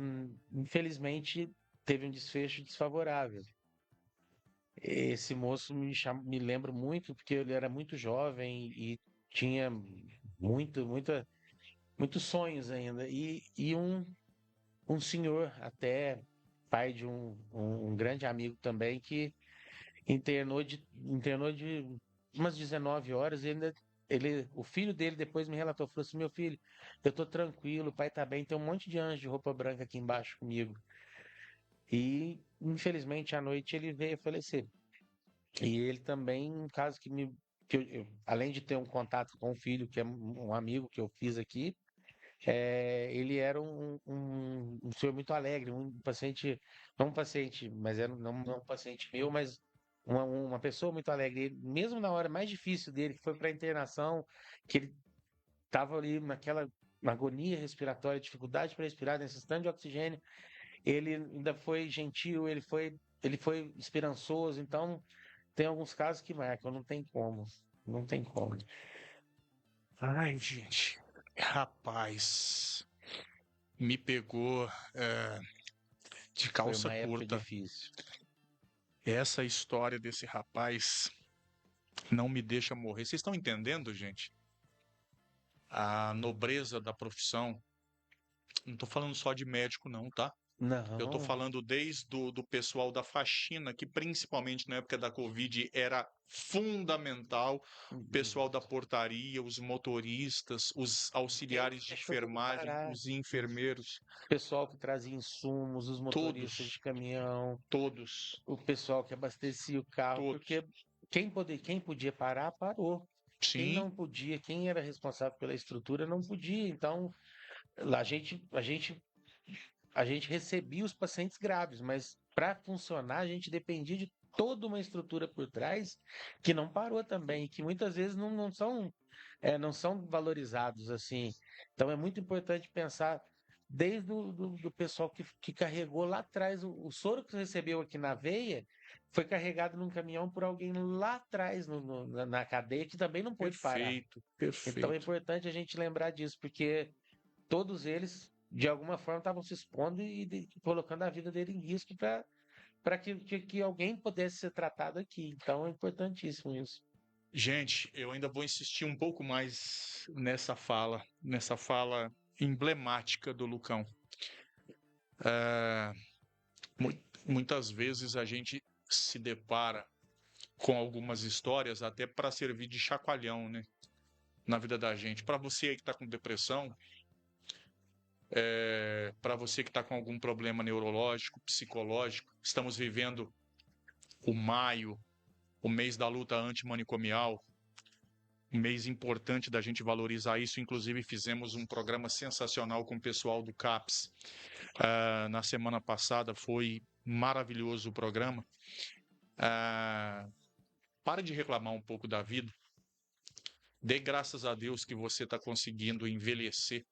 infelizmente, teve um desfecho desfavorável. Esse moço me lembra muito, porque ele era muito jovem e tinha muitos sonhos ainda. E um senhor, até pai de um grande amigo também, que internou de umas 19 horas. O filho dele depois me relatou, falou assim: meu filho, eu tô tranquilo, o pai tá bem, tem um monte de anjo de roupa branca aqui embaixo comigo. E infelizmente à noite ele veio a falecer. E ele também, um caso além de ter um contato com o filho, que é um amigo que eu fiz aqui, ele era um senhor muito alegre, um paciente, não um paciente, mas era não um paciente meu, mas uma pessoa muito alegre. Mesmo na hora mais difícil dele, que foi para a internação, que ele estava ali naquela agonia respiratória, dificuldade para respirar, necessitando de oxigênio, ele ainda foi gentil, ele foi esperançoso. Então, tem alguns casos que marcam, não tem como, não tem como. Ai, gente, rapaz, me pegou de Foi calça uma época curta. difícil. Essa história desse rapaz não me deixa morrer. Vocês estão entendendo, gente? A nobreza da profissão. Não estou falando só de médico, não, tá? Eu estou Não, falando desde do pessoal da faxina, que principalmente na época da Covid era fundamental, o pessoal da portaria, os motoristas, os quem auxiliares de deixou tudo enfermagem, parar? os enfermeiros, O pessoal que trazia insumos, os motoristas todos, de caminhão, todos, o pessoal que abastecia o carro, todos. porque quem podia parar, parou. Quem Sim, não podia, quem era responsável pela estrutura, não podia. Então, lá a gente recebia os pacientes graves, mas para funcionar, a gente dependia de toda uma estrutura por trás que não parou também, que muitas vezes não são valorizados assim. Então, é muito importante pensar desde do pessoal que carregou lá atrás o soro que recebeu aqui na veia. Foi carregado num caminhão por alguém lá atrás na cadeia, que também não pôde parar. perfeito, Então é perfeito. importante a gente lembrar disso, porque todos eles, de alguma forma, estavam se expondo e colocando a vida dele em risco para que alguém pudesse ser tratado aqui. Então é importantíssimo isso. Gente, eu ainda vou insistir um pouco mais nessa fala emblemática do Lucão. É, muitas vezes a gente se depara com algumas histórias até para servir de chacoalhão, né, na vida da gente. Para você aí que está com depressão, para você que está com algum problema neurológico, psicológico, estamos vivendo o maio, o mês da luta antimanicomial, um mês importante da gente valorizar isso. Inclusive, fizemos um programa sensacional com o pessoal do CAPS. Na semana passada foi maravilhoso o programa. Pare de reclamar um pouco da vida. Dê graças a Deus que você está conseguindo envelhecer.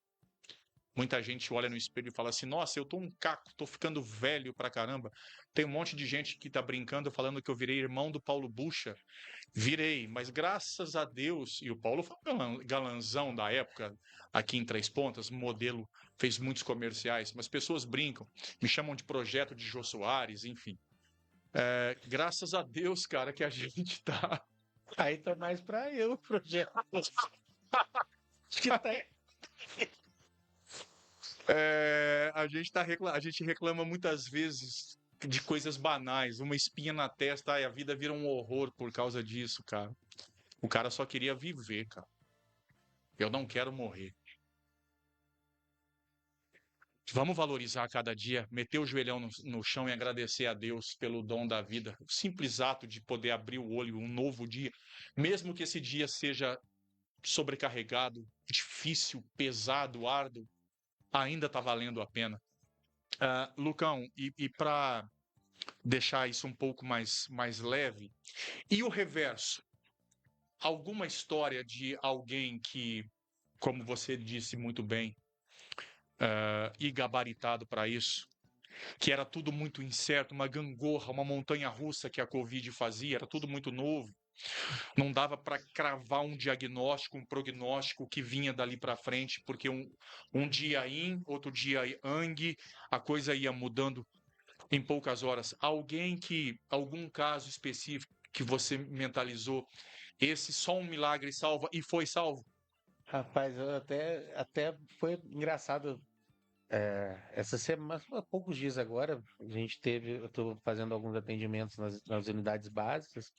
Muita gente olha no espelho e fala assim: nossa, eu tô um caco, tô ficando velho pra caramba. Tem um monte de gente que tá brincando, falando que eu virei irmão do Paulo Bucha. Virei, mas graças a Deus, e o Paulo foi um galanzão da época aqui em Três Pontas, modelo, fez muitos comerciais, mas pessoas brincam, me chamam de projeto de Jô Soares, enfim. Graças a Deus, cara, que a gente tá. Aí tá mais pra eu, projeto. Que tá... A gente reclama muitas vezes de coisas banais, uma espinha na testa, a vida vira um horror por causa disso, cara. O cara só queria viver, cara. Eu não quero morrer. Vamos valorizar cada dia, meter o joelhão no chão e agradecer a Deus pelo dom da vida. O simples ato de poder abrir o olho, um novo dia, mesmo que esse dia seja sobrecarregado, difícil, pesado, árduo, ainda está valendo a pena. Lucão, e para deixar isso um pouco mais leve, e o reverso? Alguma história de alguém que, como você disse muito bem, e gabaritado para isso, que era tudo muito incerto, uma gangorra, uma montanha-russa que a Covid fazia, era tudo muito novo, não dava para cravar um diagnóstico, um prognóstico que vinha dali para frente, porque um dia outro dia yang, a coisa ia mudando em poucas horas. Algum caso específico que você mentalizou, esse só um milagre salva e foi salvo? Rapaz, até foi engraçado. Essa semana, há poucos dias agora, eu estou fazendo alguns atendimentos nas unidades básicas.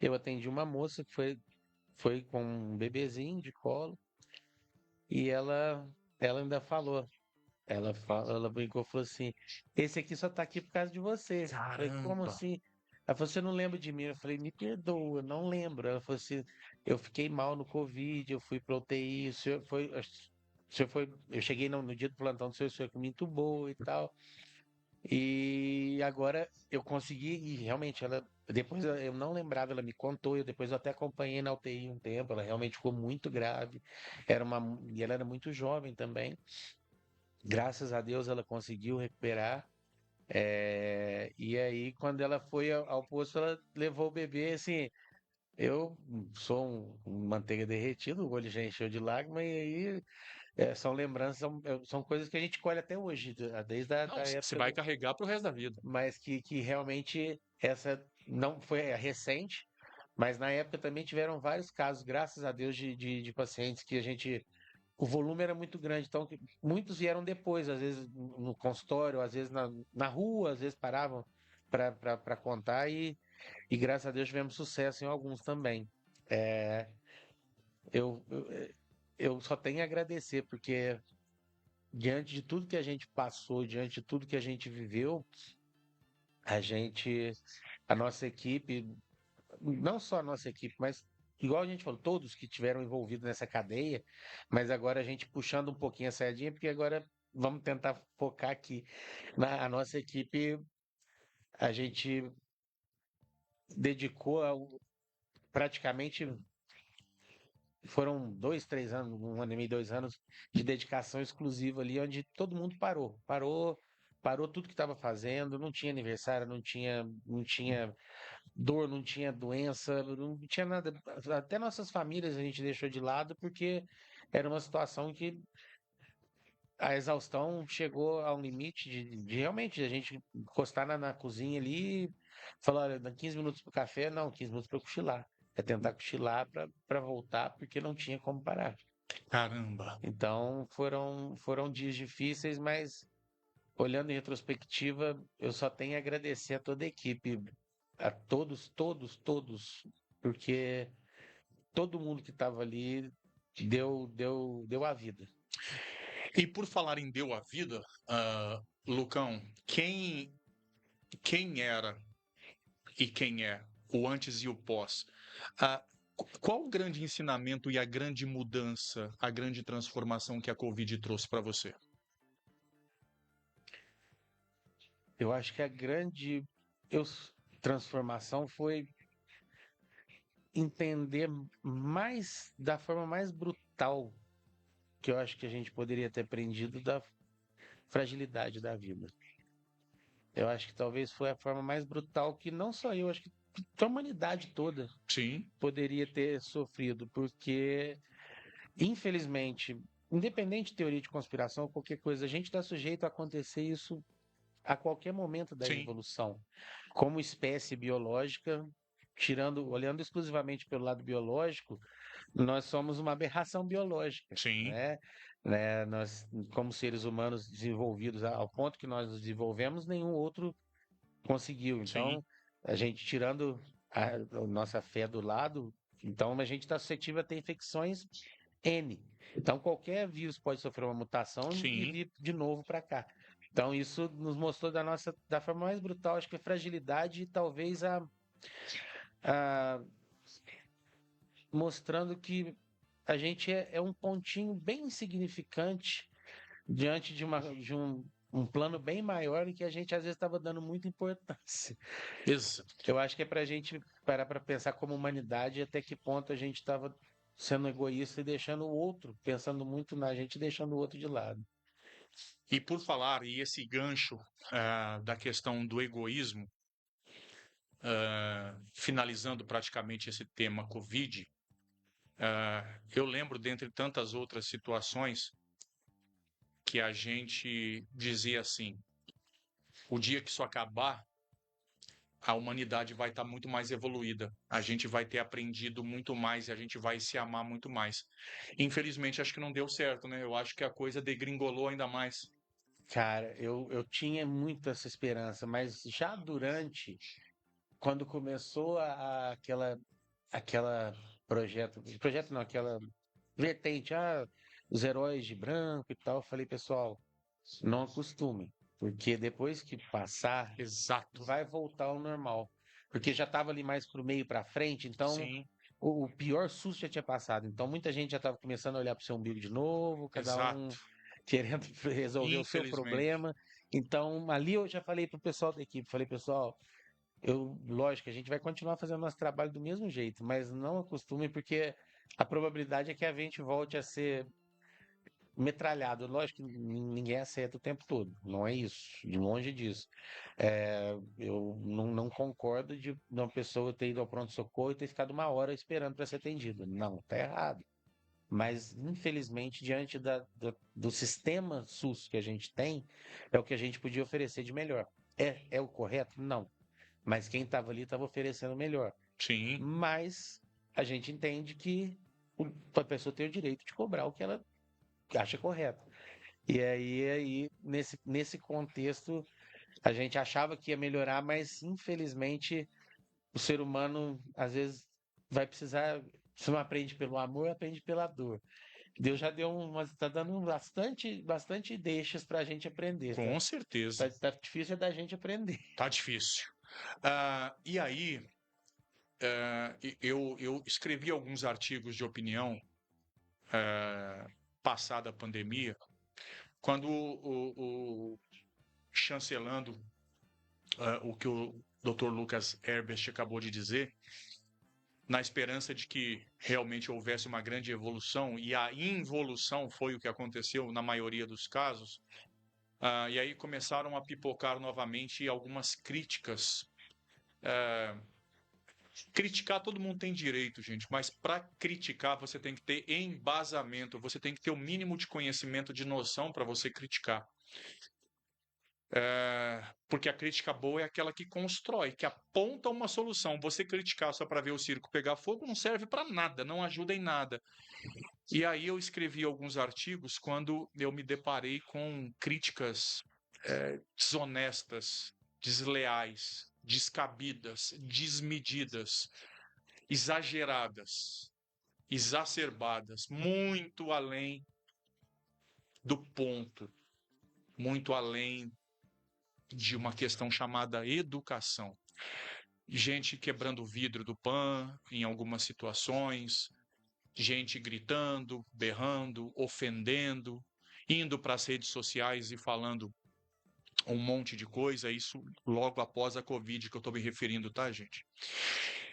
Eu atendi uma moça que foi com um bebezinho de colo e ela ainda falou. Ela brincou e falou assim: esse aqui só tá aqui por causa de você. Eu falei, como Caramba! assim? Ela falou: você não lembra de mim? Eu falei: me perdoa, eu não lembro. Ela falou assim: eu fiquei mal no Covid, eu fui pra UTI, eu cheguei no dia do plantão do senhor foi muito boa e tal. E agora eu consegui, e realmente depois eu não lembrava, ela me contou, depois eu até acompanhei na UTI um tempo, ela realmente ficou muito grave, e ela era muito jovem também. Graças a Deus ela conseguiu recuperar. E aí, quando ela foi ao posto, ela levou o bebê, assim, eu sou um manteiga derretida, o olho já encheu de lágrima, e aí são lembranças, são coisas que a gente colhe até hoje, desde a Não, da você época, vai carregar pro resto da vida. mas que realmente essa não foi recente, mas na época também tiveram vários casos, graças a Deus, de pacientes que o volume era muito grande, então muitos vieram depois, às vezes no consultório, às vezes na rua, às vezes paravam para contar e graças a Deus tivemos sucesso em alguns também. É, eu, eu, eu só tenho a agradecer, porque diante de tudo que a gente passou, diante de tudo que a gente viveu, a gente, a nossa equipe, não só a nossa equipe, mas igual a gente falou, todos que tiveram envolvidos nessa cadeia, mas agora a gente puxando um pouquinho a sardinha, porque agora vamos tentar focar aqui na a nossa equipe, a gente dedicou praticamente foram 2, 3 anos, 1 ano e meio, 2 anos de dedicação exclusiva ali, onde todo mundo parou tudo que estava fazendo, não tinha aniversário, não tinha dor, não tinha doença, não tinha nada. Até nossas famílias a gente deixou de lado porque era uma situação que a exaustão chegou a um limite de realmente a gente encostar na cozinha ali e falar, olha, dá 15 minutos para o café, não, 15 minutos para cochilar. É tentar cochilar para voltar, porque não tinha como parar. Caramba! Então foram dias difíceis, mas olhando em retrospectiva, eu só tenho a agradecer a toda a equipe, a todos, porque todo mundo que estava ali deu a vida. E por falar em deu a vida, Lucão, quem era e quem é o antes e o pós? Qual o grande ensinamento e a grande mudança, a grande transformação que a Covid trouxe para você? Eu acho que a grande transformação foi entender mais da forma mais brutal que eu acho que a gente poderia ter aprendido da fragilidade da vida. Eu acho que talvez foi a forma mais brutal que não só eu, acho que a humanidade toda Sim, poderia ter sofrido, porque, infelizmente, independente de teoria de conspiração ou qualquer coisa, a gente está sujeito a acontecer isso a qualquer momento da sim, evolução. Como espécie biológica, olhando exclusivamente pelo lado biológico, nós somos uma aberração biológica, sim, né? Nós, como seres humanos desenvolvidos ao ponto que nós nos desenvolvemos, nenhum outro conseguiu. sim, Então, a gente tirando a nossa fé do lado, então a gente está suscetível a ter infecções N. Então, qualquer vírus pode sofrer uma mutação e sim. vir de novo para cá. Então, isso nos mostrou da forma mais brutal, acho que a fragilidade e talvez a mostrando que a gente é um pontinho bem insignificante diante de um plano bem maior e que a gente às vezes estava dando muita importância. Exato. Eu acho que é para a gente parar para pensar como humanidade até que ponto a gente estava sendo egoísta e deixando o outro, pensando muito na gente e deixando o outro de lado. E por falar, e esse gancho da questão do egoísmo, finalizando praticamente esse tema Covid, eu lembro, dentre tantas outras situações, que a gente dizia assim: o dia que isso acabar, a humanidade vai estar muito mais evoluída, a gente vai ter aprendido muito mais e a gente vai se amar muito mais. Infelizmente, acho que não deu certo, né? Eu acho que a coisa degringolou ainda mais. Cara, eu tinha muito essa esperança, mas já quando começou aquela projeto não, aquela vertente, os heróis de branco e tal, eu falei, pessoal, não acostumem, porque depois que passar, Exato. vai voltar ao normal. Porque já estava ali mais pro meio para frente, então Sim, o pior susto já tinha passado. Então muita gente já estava começando a olhar pro seu umbigo de novo, cada um exato. querendo resolver o seu Infelizmente. problema. Então ali eu já falei pro pessoal da equipe, falei, pessoal, lógico, a gente vai continuar fazendo nosso trabalho do mesmo jeito, mas não acostumem, porque a probabilidade é que a gente volte a ser metralhado. Lógico que ninguém acerta o tempo todo, não é isso, de longe disso. Eu não concordo de uma pessoa ter ido ao pronto-socorro e ter ficado 1 hora esperando para ser atendida. Não, tá errado. Mas, infelizmente, diante do sistema SUS que a gente tem, é o que a gente podia oferecer de melhor. É o correto? Não. Mas quem estava ali estava oferecendo melhor. Sim, Mas a gente entende que a pessoa tem o direito de cobrar o que ela acha correto. E aí nesse contexto, a gente achava que ia melhorar, mas infelizmente o ser humano às vezes vai precisar, se não aprende pelo amor, aprende pela dor. Deus já tá dando bastante deixas para a gente aprender, tá? com certeza. Tá difícil da gente aprender. Tá difícil. E aí, eu escrevi alguns artigos de opinião passada a pandemia, quando chancelando o que o Dr. Lucas Herbert acabou de dizer, na esperança de que realmente houvesse uma grande evolução, e a involução foi o que aconteceu na maioria dos casos, e aí começaram a pipocar novamente algumas críticas. Criticar todo mundo tem direito, gente, mas para criticar você tem que ter embasamento, você tem que ter o mínimo de conhecimento, de noção para você criticar. Porque a crítica boa é aquela que constrói, que aponta uma solução. Você criticar só para ver o circo pegar fogo não serve para nada, não ajuda em nada. E aí eu escrevi alguns artigos quando eu me deparei com críticas desonestas, desleais, descabidas, desmedidas, exageradas, exacerbadas, muito além do ponto, muito além de uma questão chamada educação. Gente quebrando o vidro do PAN em algumas situações, gente gritando, berrando, ofendendo, indo para as redes sociais e falando um monte de coisa, isso logo após a Covid que eu estou me referindo, tá, gente?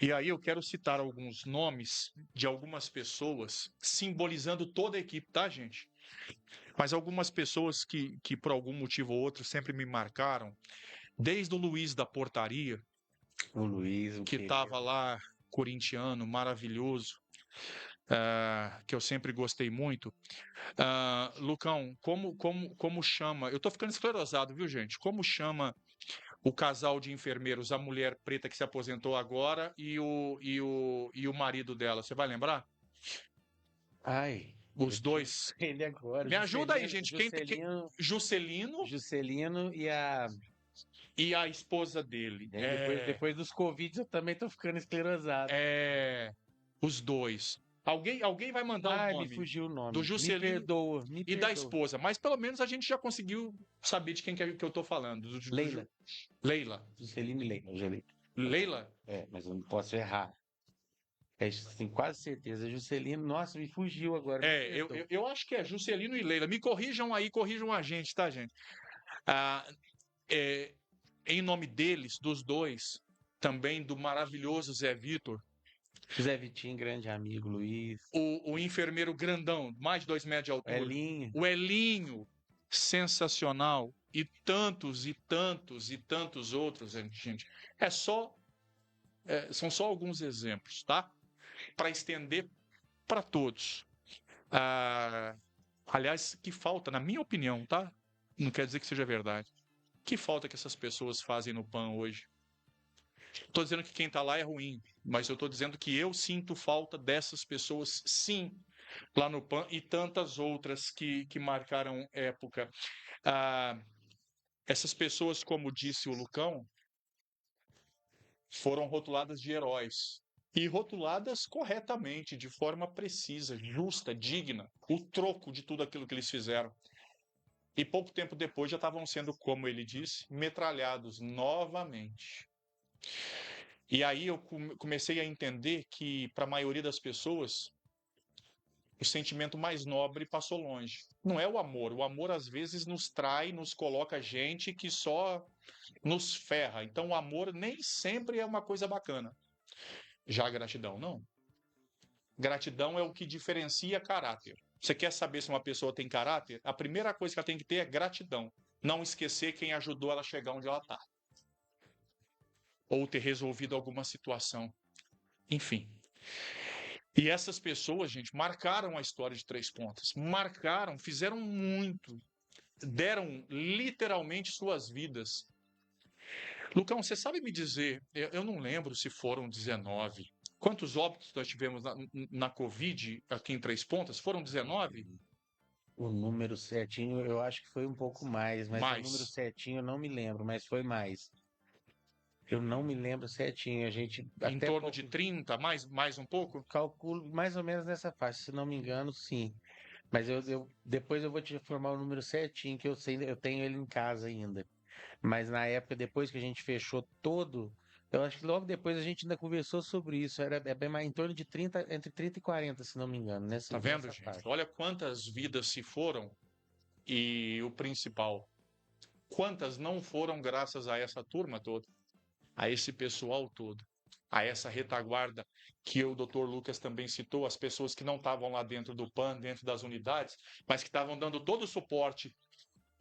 E aí eu quero citar alguns nomes de algumas pessoas, simbolizando toda a equipe, tá, gente? Mas algumas pessoas que por algum motivo ou outro sempre me marcaram, desde o Luiz da portaria, O Luiz, o que estava lá, corintiano, maravilhoso, que eu sempre gostei muito. Lucão, como chama? Eu tô ficando esclerosado, viu, gente? Como chama o casal de enfermeiros, a mulher preta que se aposentou agora e o marido dela? Você vai lembrar? Ai, Os dois. ele agora. Me ajuda aí, gente. Juscelino Juscelino e a esposa dele. depois dos Covid eu também tô ficando esclerosado. Os dois. Alguém vai mandar o nome me fugiu o nome. do Juscelino Me perdoa. e da esposa, mas pelo menos a gente já conseguiu saber de quem que eu tô falando. Leila. Leila. Juscelino e Leila. Leila? Mas eu não posso errar. Tenho quase certeza. Juscelino, nossa, me fugiu agora. Eu acho que é Juscelino e Leila. Me corrijam aí, corrijam a gente, tá, gente? Em nome deles, dos dois, também do maravilhoso Zé Vitor. Zé Vitinho, grande amigo, Luiz. O enfermeiro grandão, mais de 2 metros de altura. O Elinho, sensacional. E tantos outros, gente. São só alguns exemplos, tá? Para estender para todos. Aliás, que falta, na minha opinião, tá? Não quer dizer que seja verdade. Que falta que essas pessoas fazem no PAN hoje? Estou dizendo que quem está lá é ruim, mas eu estou dizendo que eu sinto falta dessas pessoas, sim, lá no PAN e tantas outras que marcaram época. Essas pessoas, como disse o Lucão, foram rotuladas de heróis. E rotuladas corretamente, de forma precisa, justa, digna, o troco de tudo aquilo que eles fizeram. E pouco tempo depois já estavam sendo, como ele disse, metralhados novamente. E aí eu comecei a entender que, para a maioria das pessoas, o sentimento mais nobre passou longe. Não é o amor. O amor, às vezes, nos trai, nos coloca gente que só nos ferra. Então, o amor nem sempre é uma coisa bacana. Já a gratidão, não. Gratidão é o que diferencia caráter. Você quer saber se uma pessoa tem caráter? A primeira coisa que ela tem que ter é gratidão. Não esquecer quem ajudou ela a chegar onde ela está. Ou ter resolvido alguma situação. Enfim. E essas pessoas, gente, marcaram a história de Três Pontas. Marcaram, fizeram muito. Deram literalmente suas vidas. Lucão, você sabe me dizer, eu não lembro se foram 19. Quantos óbitos nós tivemos na Covid aqui em Três Pontas? Foram 19? O número certinho, eu acho que foi um pouco mais, mas o número certinho eu não me lembro, mas foi mais. Eu não me lembro certinho, em torno de 30, mais um pouco? Calculo mais ou menos nessa faixa, se não me engano, sim. Mas depois eu vou te informar o número certinho, que eu tenho ele em casa ainda. Mas na época, depois que a gente fechou todo, eu acho que logo depois a gente ainda conversou sobre isso. É bem mais em torno de 30, entre 30 e 40, se não me engano. Tá vendo, gente? Parte. Olha quantas vidas se foram e o principal, quantas não foram graças a essa turma toda, a esse pessoal todo, a essa retaguarda que o Dr. Lucas também citou, as pessoas que não estavam lá dentro do PAN, dentro das unidades, mas que estavam dando todo o suporte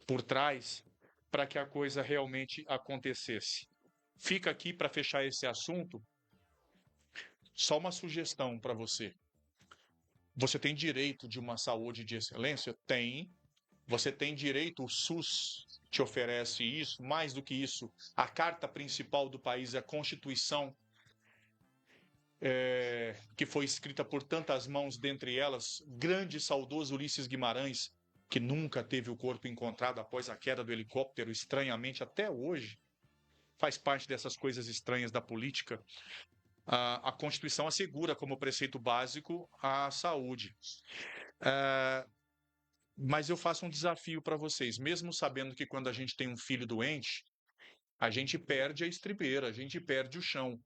por trás para que a coisa realmente acontecesse. Fica aqui para fechar esse assunto só uma sugestão para você. Você tem direito de uma saúde de excelência? Tem. Você tem direito, o SUS te oferece isso. Mais do que isso, a carta principal do país é a Constituição, que foi escrita por tantas mãos, dentre elas, grande e saudoso Ulisses Guimarães, que nunca teve o corpo encontrado após a queda do helicóptero, estranhamente até hoje, faz parte dessas coisas estranhas da política. A Constituição assegura como preceito básico a saúde. Mas eu faço um desafio para vocês, mesmo sabendo que quando a gente tem um filho doente, a gente perde a estribeira, a gente perde o chão.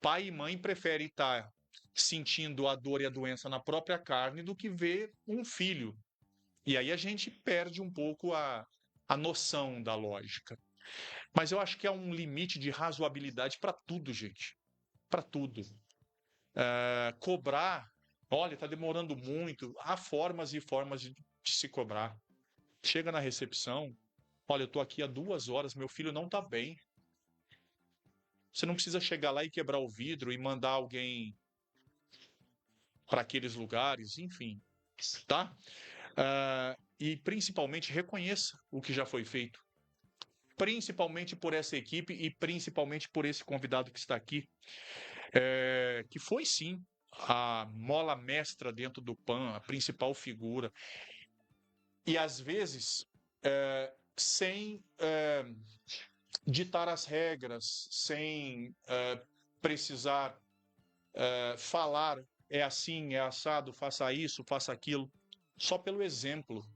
Pai e mãe preferem estar sentindo a dor e a doença na própria carne do que ver um filho. E aí a gente perde um pouco a noção da lógica. Mas eu acho que há um limite de razoabilidade para tudo, gente. Para tudo. Cobrar, olha, está demorando muito. Há formas e formas de se cobrar. Chega na recepção, olha, eu estou aqui há 2 horas, meu filho não está bem. Você não precisa chegar lá e quebrar o vidro e mandar alguém para aqueles lugares, enfim, tá? E principalmente reconheça o que já foi feito. Principalmente por essa equipe e principalmente por esse convidado que está aqui, que foi sim a mola mestra dentro do PAN, a principal figura. E às vezes, sem ditar as regras, sem precisar falar, é assim, é assado, faça isso, faça aquilo, só pelo exemplo.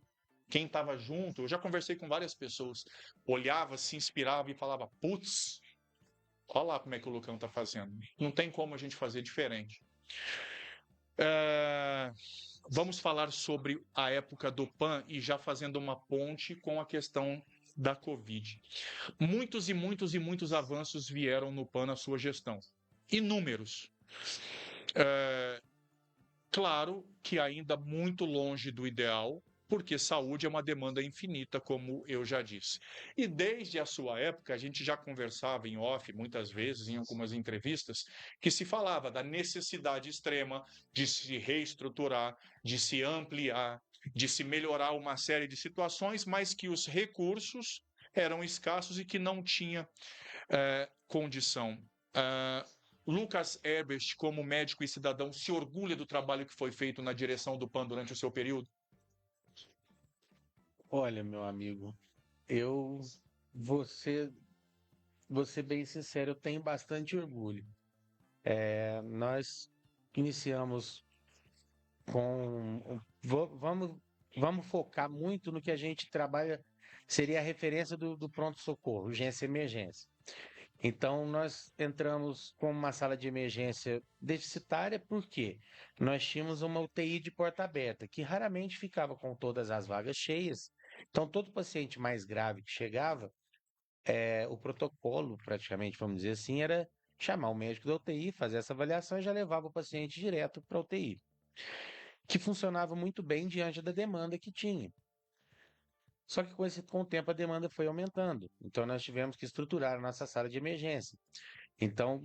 Quem estava junto, eu já conversei com várias pessoas, olhava, se inspirava e falava, putz, olha lá como é que o Lucão está fazendo. Não tem como a gente fazer diferente. Vamos falar sobre a época do PAN e já fazendo uma ponte com a questão da Covid. Muitos e muitos e muitos avanços vieram no PAN na sua gestão. Inúmeros. Claro que ainda muito longe do ideal, porque saúde é uma demanda infinita, como eu já disse. E desde a sua época, a gente já conversava em off, muitas vezes, em algumas entrevistas, que se falava da necessidade extrema de se reestruturar, de se ampliar, de se melhorar uma série de situações, mas que os recursos eram escassos e que não tinha condição. Lucas Herbert, como médico e cidadão, se orgulha do trabalho que foi feito na direção do PAN durante o seu período? Olha, meu amigo, eu vou ser bem sincero, eu tenho bastante orgulho. Nós iniciamos com. Vamos focar muito no que a gente trabalha, seria a referência do pronto-socorro, urgência e emergência. Então, nós entramos com uma sala de emergência deficitária, porque nós tínhamos uma UTI de porta aberta, que raramente ficava com todas as vagas cheias. Então, todo paciente mais grave que chegava, o protocolo, praticamente, vamos dizer assim, era chamar o médico da UTI, fazer essa avaliação e já levava o paciente direto para a UTI, que funcionava muito bem diante da demanda que tinha. Só que com o tempo a demanda foi aumentando. Então nós tivemos que estruturar a nossa sala de emergência. Então,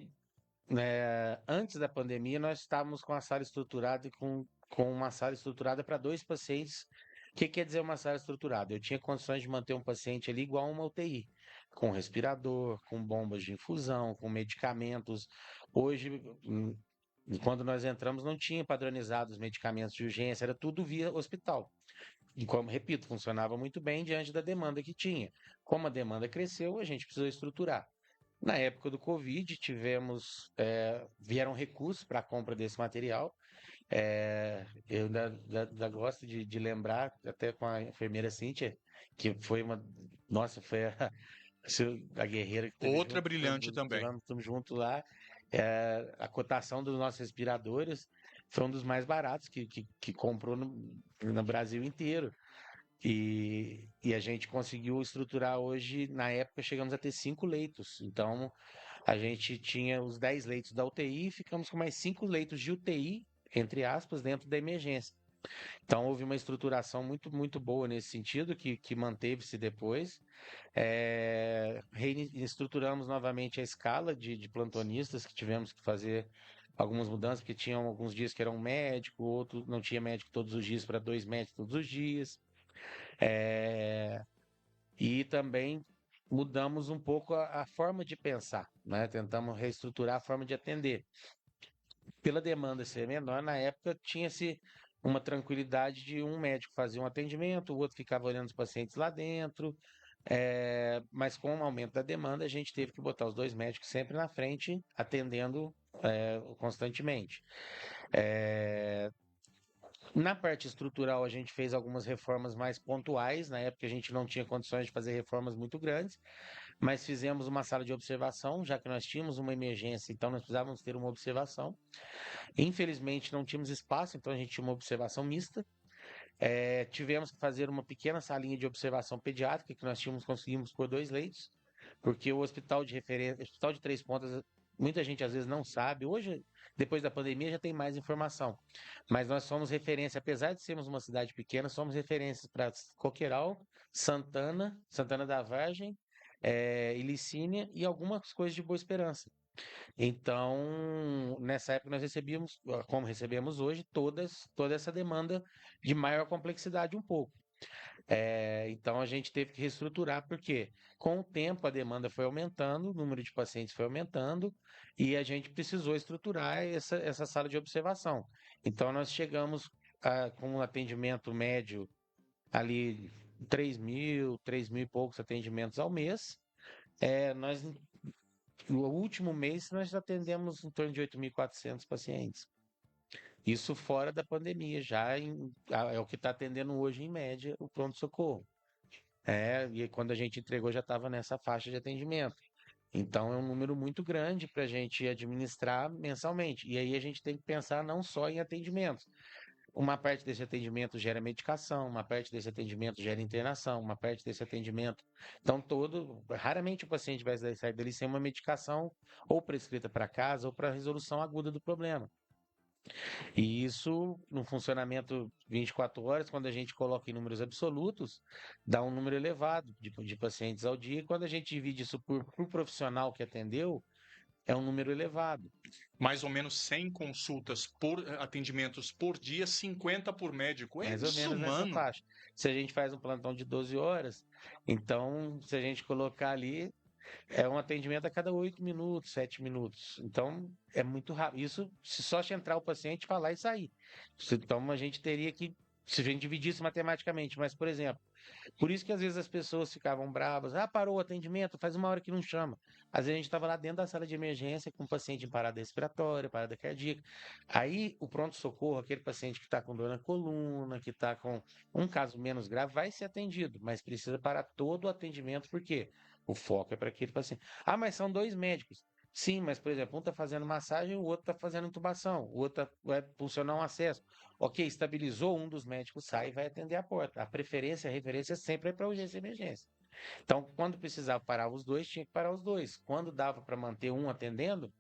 antes da pandemia, nós estávamos com a sala estruturada com uma sala estruturada para 2 pacientes. O que quer dizer uma sala estruturada? Eu tinha condições de manter um paciente ali igual a uma UTI, com respirador, com bombas de infusão, com medicamentos. Hoje, quando nós entramos, não tinha padronizado os medicamentos de urgência, era tudo via hospital. E como, repito, funcionava muito bem diante da demanda que tinha. Como a demanda cresceu, a gente precisou estruturar. Na época do Covid, vieram recursos para a compra desse material. Eu ainda gosto de lembrar, até com a enfermeira Cíntia, que foi nossa, foi a guerreira que esteve Outra junto, brilhante também. estamos juntos lá. A cotação dos nossos respiradores foi um dos mais baratos que comprou no Brasil inteiro. E a gente conseguiu estruturar hoje, na época, chegamos a ter 5 leitos. Então, a gente tinha os 10 leitos da UTI e ficamos com mais 5 leitos de UTI, entre aspas, dentro da emergência. Então, houve uma estruturação muito, muito boa nesse sentido, que manteve-se depois. Reestruturamos novamente a escala de plantonistas, que tivemos que fazer algumas mudanças, porque tinham alguns dias que era um médico, outros não tinha médico todos os dias, para 2 médicos todos os dias. E também mudamos um pouco a forma de pensar, né? Tentamos reestruturar a forma de atender. Pela demanda ser menor, na época tinha-se uma tranquilidade de um médico fazer um atendimento, o outro ficava olhando os pacientes lá dentro. Mas com o aumento da demanda, a gente teve que botar os 2 médicos sempre na frente, atendendo constantemente. Na parte estrutural, a gente fez algumas reformas mais pontuais. Na época, a gente não tinha condições de fazer reformas muito grandes, mas fizemos uma sala de observação, já que nós tínhamos uma emergência, então nós precisávamos ter uma observação. Infelizmente, não tínhamos espaço, então a gente tinha uma observação mista. Tivemos que fazer uma pequena salinha de observação pediátrica, que nós conseguimos por 2 leitos, porque o hospital de referência, hospital de Três Pontas, muita gente às vezes não sabe. Hoje, depois da pandemia, já tem mais informação. Mas nós somos referência, apesar de sermos uma cidade pequena, somos referências para Coqueiral, Santana da Vargem, Ilicínia e algumas coisas de Boa Esperança. Então, nessa época nós recebíamos, como recebemos hoje, toda essa demanda de maior complexidade um pouco. Então a gente teve que reestruturar, porque com o tempo a demanda foi aumentando, o número de pacientes foi aumentando, e a gente precisou estruturar essa sala de observação. Então nós chegamos com um atendimento médio ali 3.000 e poucos atendimentos ao mês. No último mês, nós atendemos em torno de 8.400 pacientes. Isso fora da pandemia, é o que está atendendo hoje, em média, o pronto-socorro. E quando a gente entregou, já estava nessa faixa de atendimento. Então, é um número muito grande para a gente administrar mensalmente. E aí a gente tem que pensar não só em atendimentos. Uma parte desse atendimento gera medicação, uma parte desse atendimento gera internação, uma parte desse atendimento. Então, raramente o paciente vai sair dali sem uma medicação ou prescrita para casa ou para resolução aguda do problema. E isso, no funcionamento 24 horas, quando a gente coloca em números absolutos, dá um número elevado de pacientes ao dia. E quando a gente divide isso por profissional que atendeu, é um número elevado. Mais ou menos 100 consultas atendimentos por dia, 50 por médico. Mais ou menos nessa faixa. Se a gente faz um plantão de 12 horas, então, se a gente colocar ali, é um atendimento a cada 8 minutos, 7 minutos. Então, é muito rápido. Isso, se só entrar o paciente, falar e sair. Então, a gente teria que, se a gente dividisse matematicamente, mas, por exemplo, por isso que às vezes as pessoas ficavam bravas. Parou o atendimento, faz 1 hora que não chama. Às vezes a gente estava lá dentro da sala de emergência com um paciente em parada respiratória, parada cardíaca. Aí o pronto-socorro, aquele paciente que está com dor na coluna, que está com um caso menos grave, vai ser atendido, mas precisa parar todo o atendimento, porque o foco é para aquele paciente. Mas são 2 médicos. Sim, mas, por exemplo, um está fazendo massagem, o outro está fazendo intubação, o outro vai funcionar um acesso. Ok, estabilizou, um dos médicos sai e vai atender a porta. A preferência, a referência sempre é para urgência e emergência. Então, quando precisava parar os 2, tinha que parar os 2. Quando dava para manter um atendendo,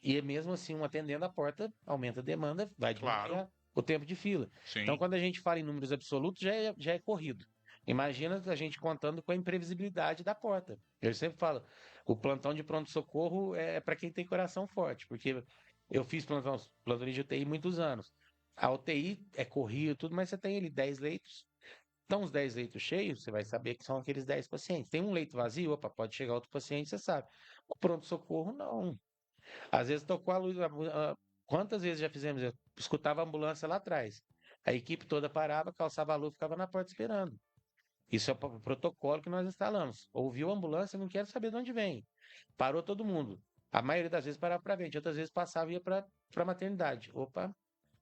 e mesmo assim um atendendo a porta, aumenta a demanda, vai diminuir o tempo de fila. Sim. Então, quando a gente fala em números absolutos, já é corrido. Imagina a gente contando com a imprevisibilidade da porta. Eu sempre falo, o plantão de pronto-socorro é para quem tem coração forte, porque eu fiz plantão de UTI muitos anos. A UTI é corrido, tudo, mas você tem ali 10 leitos. Então, os 10 leitos cheios, você vai saber que são aqueles 10 pacientes. Tem um leito vazio, pode chegar outro paciente, você sabe. O pronto-socorro, não. Às vezes tocou a luz. Quantas vezes já fizemos? Eu escutava a ambulância lá atrás. A equipe toda parava, calçava a luz, ficava na porta esperando. Isso é o protocolo que nós instalamos. Ouviu a ambulância, não quero saber de onde vem. Parou todo mundo. A maioria das vezes parava para frente, outras vezes passava e ia para a maternidade.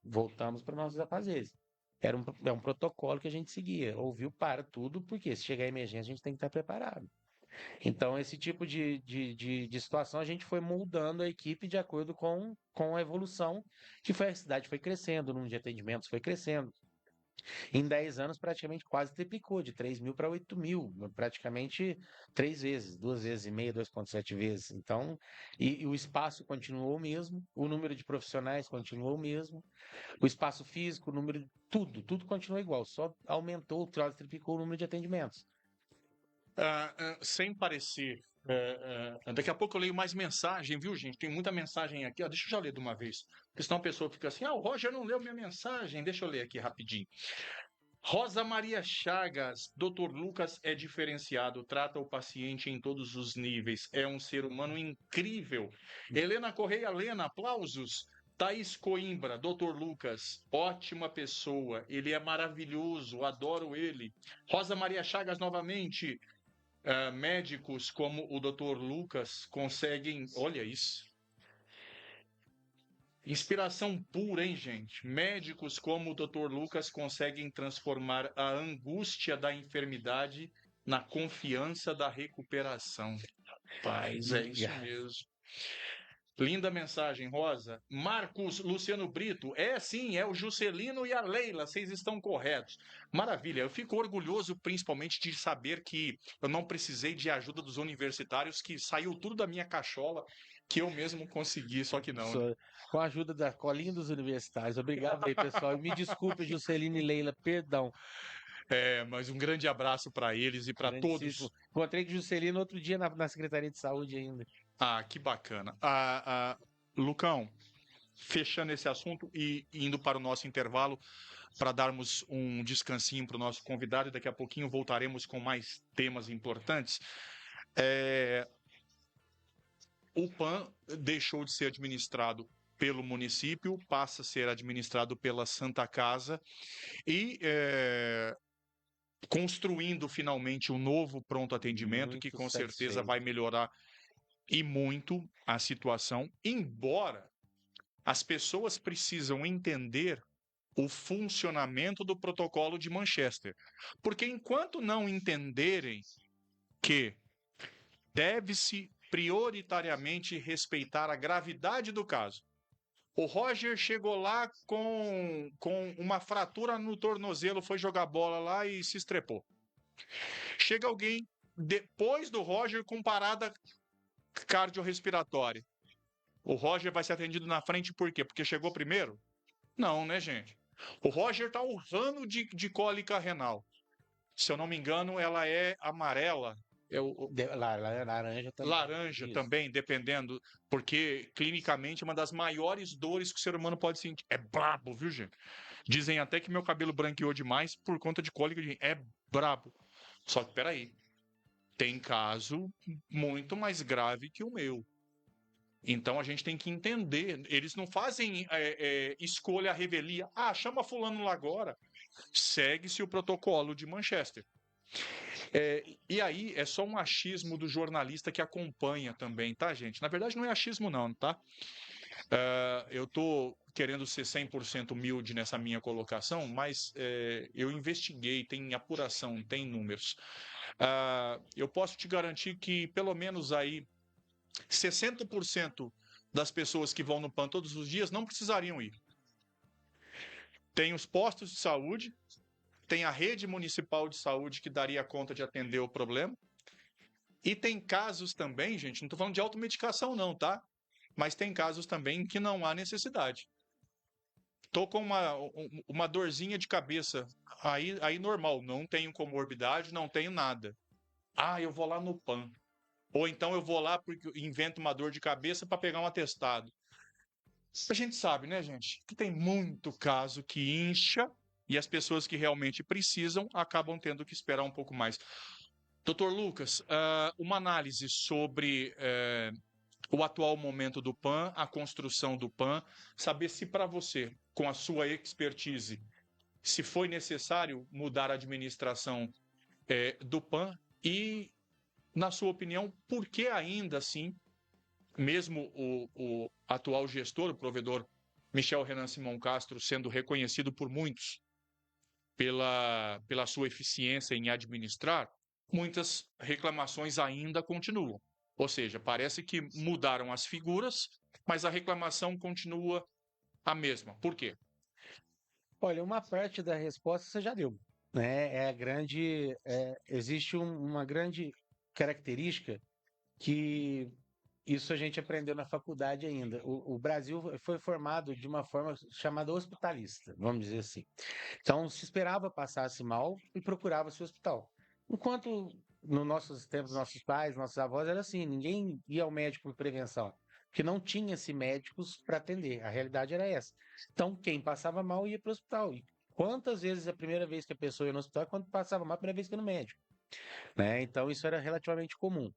Voltamos para nossos afazeres. É um protocolo que a gente seguia. Ouviu, para tudo, porque se chegar a emergência, a gente tem que estar preparado. Então, esse tipo de situação, a gente foi moldando a equipe de acordo com a evolução que a cidade foi crescendo, o número de atendimentos foi crescendo. Em 10 anos, praticamente quase triplicou, de 3.000 para 8.000, praticamente 3 vezes, 2 vezes e meia, 2,7 vezes. Então, e o espaço continuou o mesmo, o número de profissionais continuou o mesmo, o espaço físico, o número de tudo continuou igual, só aumentou, triplicou o número de atendimentos. Sem parecer. Daqui a pouco eu leio mais mensagem, viu, gente? Tem muita mensagem aqui. Deixa eu já ler de uma vez. Porque senão a pessoa fica assim: o Roger não leu minha mensagem. Deixa eu ler aqui rapidinho. Rosa Maria Chagas, Dr. Lucas é diferenciado, trata o paciente em todos os níveis, é um ser humano incrível. Helena Correia Lena, aplausos. Thaís Coimbra, Dr. Lucas, ótima pessoa, ele é maravilhoso, adoro ele. Rosa Maria Chagas, novamente, médicos como o Dr. Lucas conseguem, olha isso, inspiração pura, hein, gente? Médicos como o Dr. Lucas conseguem transformar a angústia da enfermidade na confiança da recuperação. Paz, é isso mesmo. Linda mensagem, Rosa. Marcos Luciano Brito. É sim, é o Juscelino e a Leila. Vocês estão corretos. Maravilha. Eu fico orgulhoso, principalmente, de saber que eu não precisei de ajuda dos universitários, que saiu tudo da minha cachola, que eu mesmo consegui, só que não. Né? Com a ajuda da colinha dos universitários. Obrigado aí, pessoal. E me desculpe, Juscelino e Leila, perdão. Mas um grande abraço para eles e para todos. Encontrei com o Juscelino outro dia na Secretaria de Saúde ainda. Ah, que bacana. Lucão, fechando esse assunto e indo para o nosso intervalo para darmos um descansinho para o nosso convidado e daqui a pouquinho voltaremos com mais temas importantes. O PAN deixou de ser administrado pelo município, passa a ser administrado pela Santa Casa e construindo finalmente um novo pronto atendimento Muito que com satisfeito. certeza vai melhorar e muito a situação, embora as pessoas precisam entender o funcionamento do protocolo de Manchester. Porque enquanto não entenderem que deve-se prioritariamente respeitar a gravidade do caso. O Roger chegou lá com uma fratura no tornozelo, foi jogar bola lá e se estrepou. Chega alguém depois do Roger com parada cardiorrespiratória. O Roger vai ser atendido na frente por quê? Porque chegou primeiro? Não, né, gente? O Roger tá urrando de cólica renal. Se eu não me engano, ela é amarela. Laranja também. Laranja também, dependendo, porque clinicamente é uma das maiores dores que o ser humano pode sentir. É brabo, viu, gente? Dizem até que meu cabelo branqueou demais por conta de cólica de... É brabo. Só que, peraí, tem caso muito mais grave que o meu. Então a gente tem que entender. Eles não fazem escolha à revelia. Ah, chama fulano lá agora. Segue-se o protocolo de Manchester. E aí é só um achismo do jornalista que acompanha também, tá, gente? Na verdade não é achismo não, tá? Eu tô querendo ser 100% humilde nessa minha colocação, mas eu investiguei, tem apuração, tem números. Eu posso te garantir que pelo menos aí 60% das pessoas que vão no PAN todos os dias não precisariam ir. Tem os postos de saúde, tem a rede municipal de saúde que daria conta de atender o problema. E tem casos também, gente, não estou falando de automedicação não, tá? Mas tem casos também que não há necessidade. Tô com uma dorzinha de cabeça, aí normal, não tenho comorbidade, não tenho nada. Eu vou lá no PAN. Ou então eu vou lá porque invento uma dor de cabeça para pegar um atestado. A gente sabe, né, gente, que tem muito caso que incha e as pessoas que realmente precisam acabam tendo que esperar um pouco mais. Dr. Lucas, uma análise sobre o atual momento do PAN, a construção do PAN, saber se para você, com a sua expertise, se foi necessário mudar a administração do PAN e, na sua opinião, por que ainda assim, mesmo o atual gestor, o provedor Michel Renan Simão Castro, sendo reconhecido por muitos pela sua eficiência em administrar, muitas reclamações ainda continuam. Ou seja, parece que mudaram as figuras, mas a reclamação continua a mesma. Por quê? Olha, uma parte da resposta você já deu, né? Existe uma grande característica que isso a gente aprendeu na faculdade ainda. O Brasil foi formado de uma forma chamada hospitalista, vamos dizer assim. Então, se esperava passasse mal e procurava-se hospital. Enquanto nos nossos tempos, nossos pais, nossos avós, era assim, ninguém ia ao médico por prevenção, porque não tinha-se médicos para atender. A realidade era essa. Então, quem passava mal ia para o hospital. E quantas vezes a primeira vez que a pessoa ia no hospital, quando passava mal, a primeira vez que ia no médico. Né? Então, isso era relativamente comum.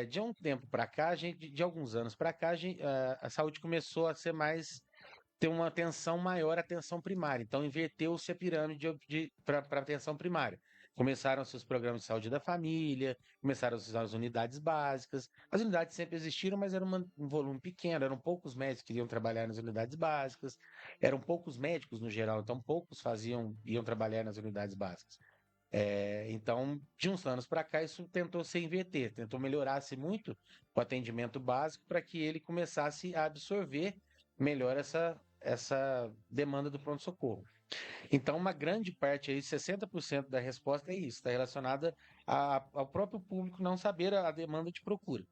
De um tempo para cá, de alguns anos para cá, a saúde começou a ser mais ter uma atenção maior à atenção primária. Então, inverteu-se a pirâmide para a atenção primária. Começaram-se os programas de saúde da família, começaram-se as unidades básicas. As unidades sempre existiram, mas era um volume pequeno, eram poucos médicos que iam trabalhar nas unidades básicas, eram poucos médicos no geral, então poucos iam trabalhar nas unidades básicas. Então, de uns anos para cá, isso tentou se inverter, tentou melhorar-se muito o atendimento básico para que ele começasse a absorver melhor essa demanda do pronto-socorro. Então, uma grande parte aí, 60% da resposta é isso, está relacionada ao próprio público não saber a demanda de procura.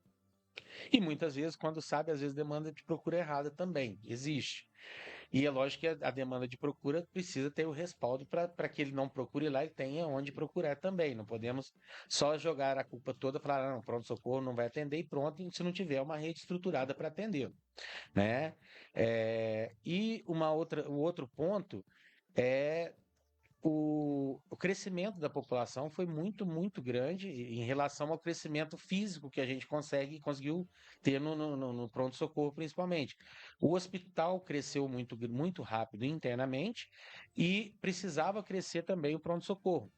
E muitas vezes, quando sabe, às vezes demanda de procura errada também, existe. E é lógico que a demanda de procura precisa ter o respaldo para que ele não procure lá e tenha onde procurar também. Não podemos só jogar a culpa toda e falar, não, pronto-socorro não vai atender e pronto, se não tiver uma rede estruturada para atender, né? E o outro ponto é o crescimento da população foi muito, muito grande em relação ao crescimento físico que a gente conseguiu ter no pronto-socorro, principalmente. O hospital cresceu muito, muito rápido internamente e precisava crescer também o pronto-socorro.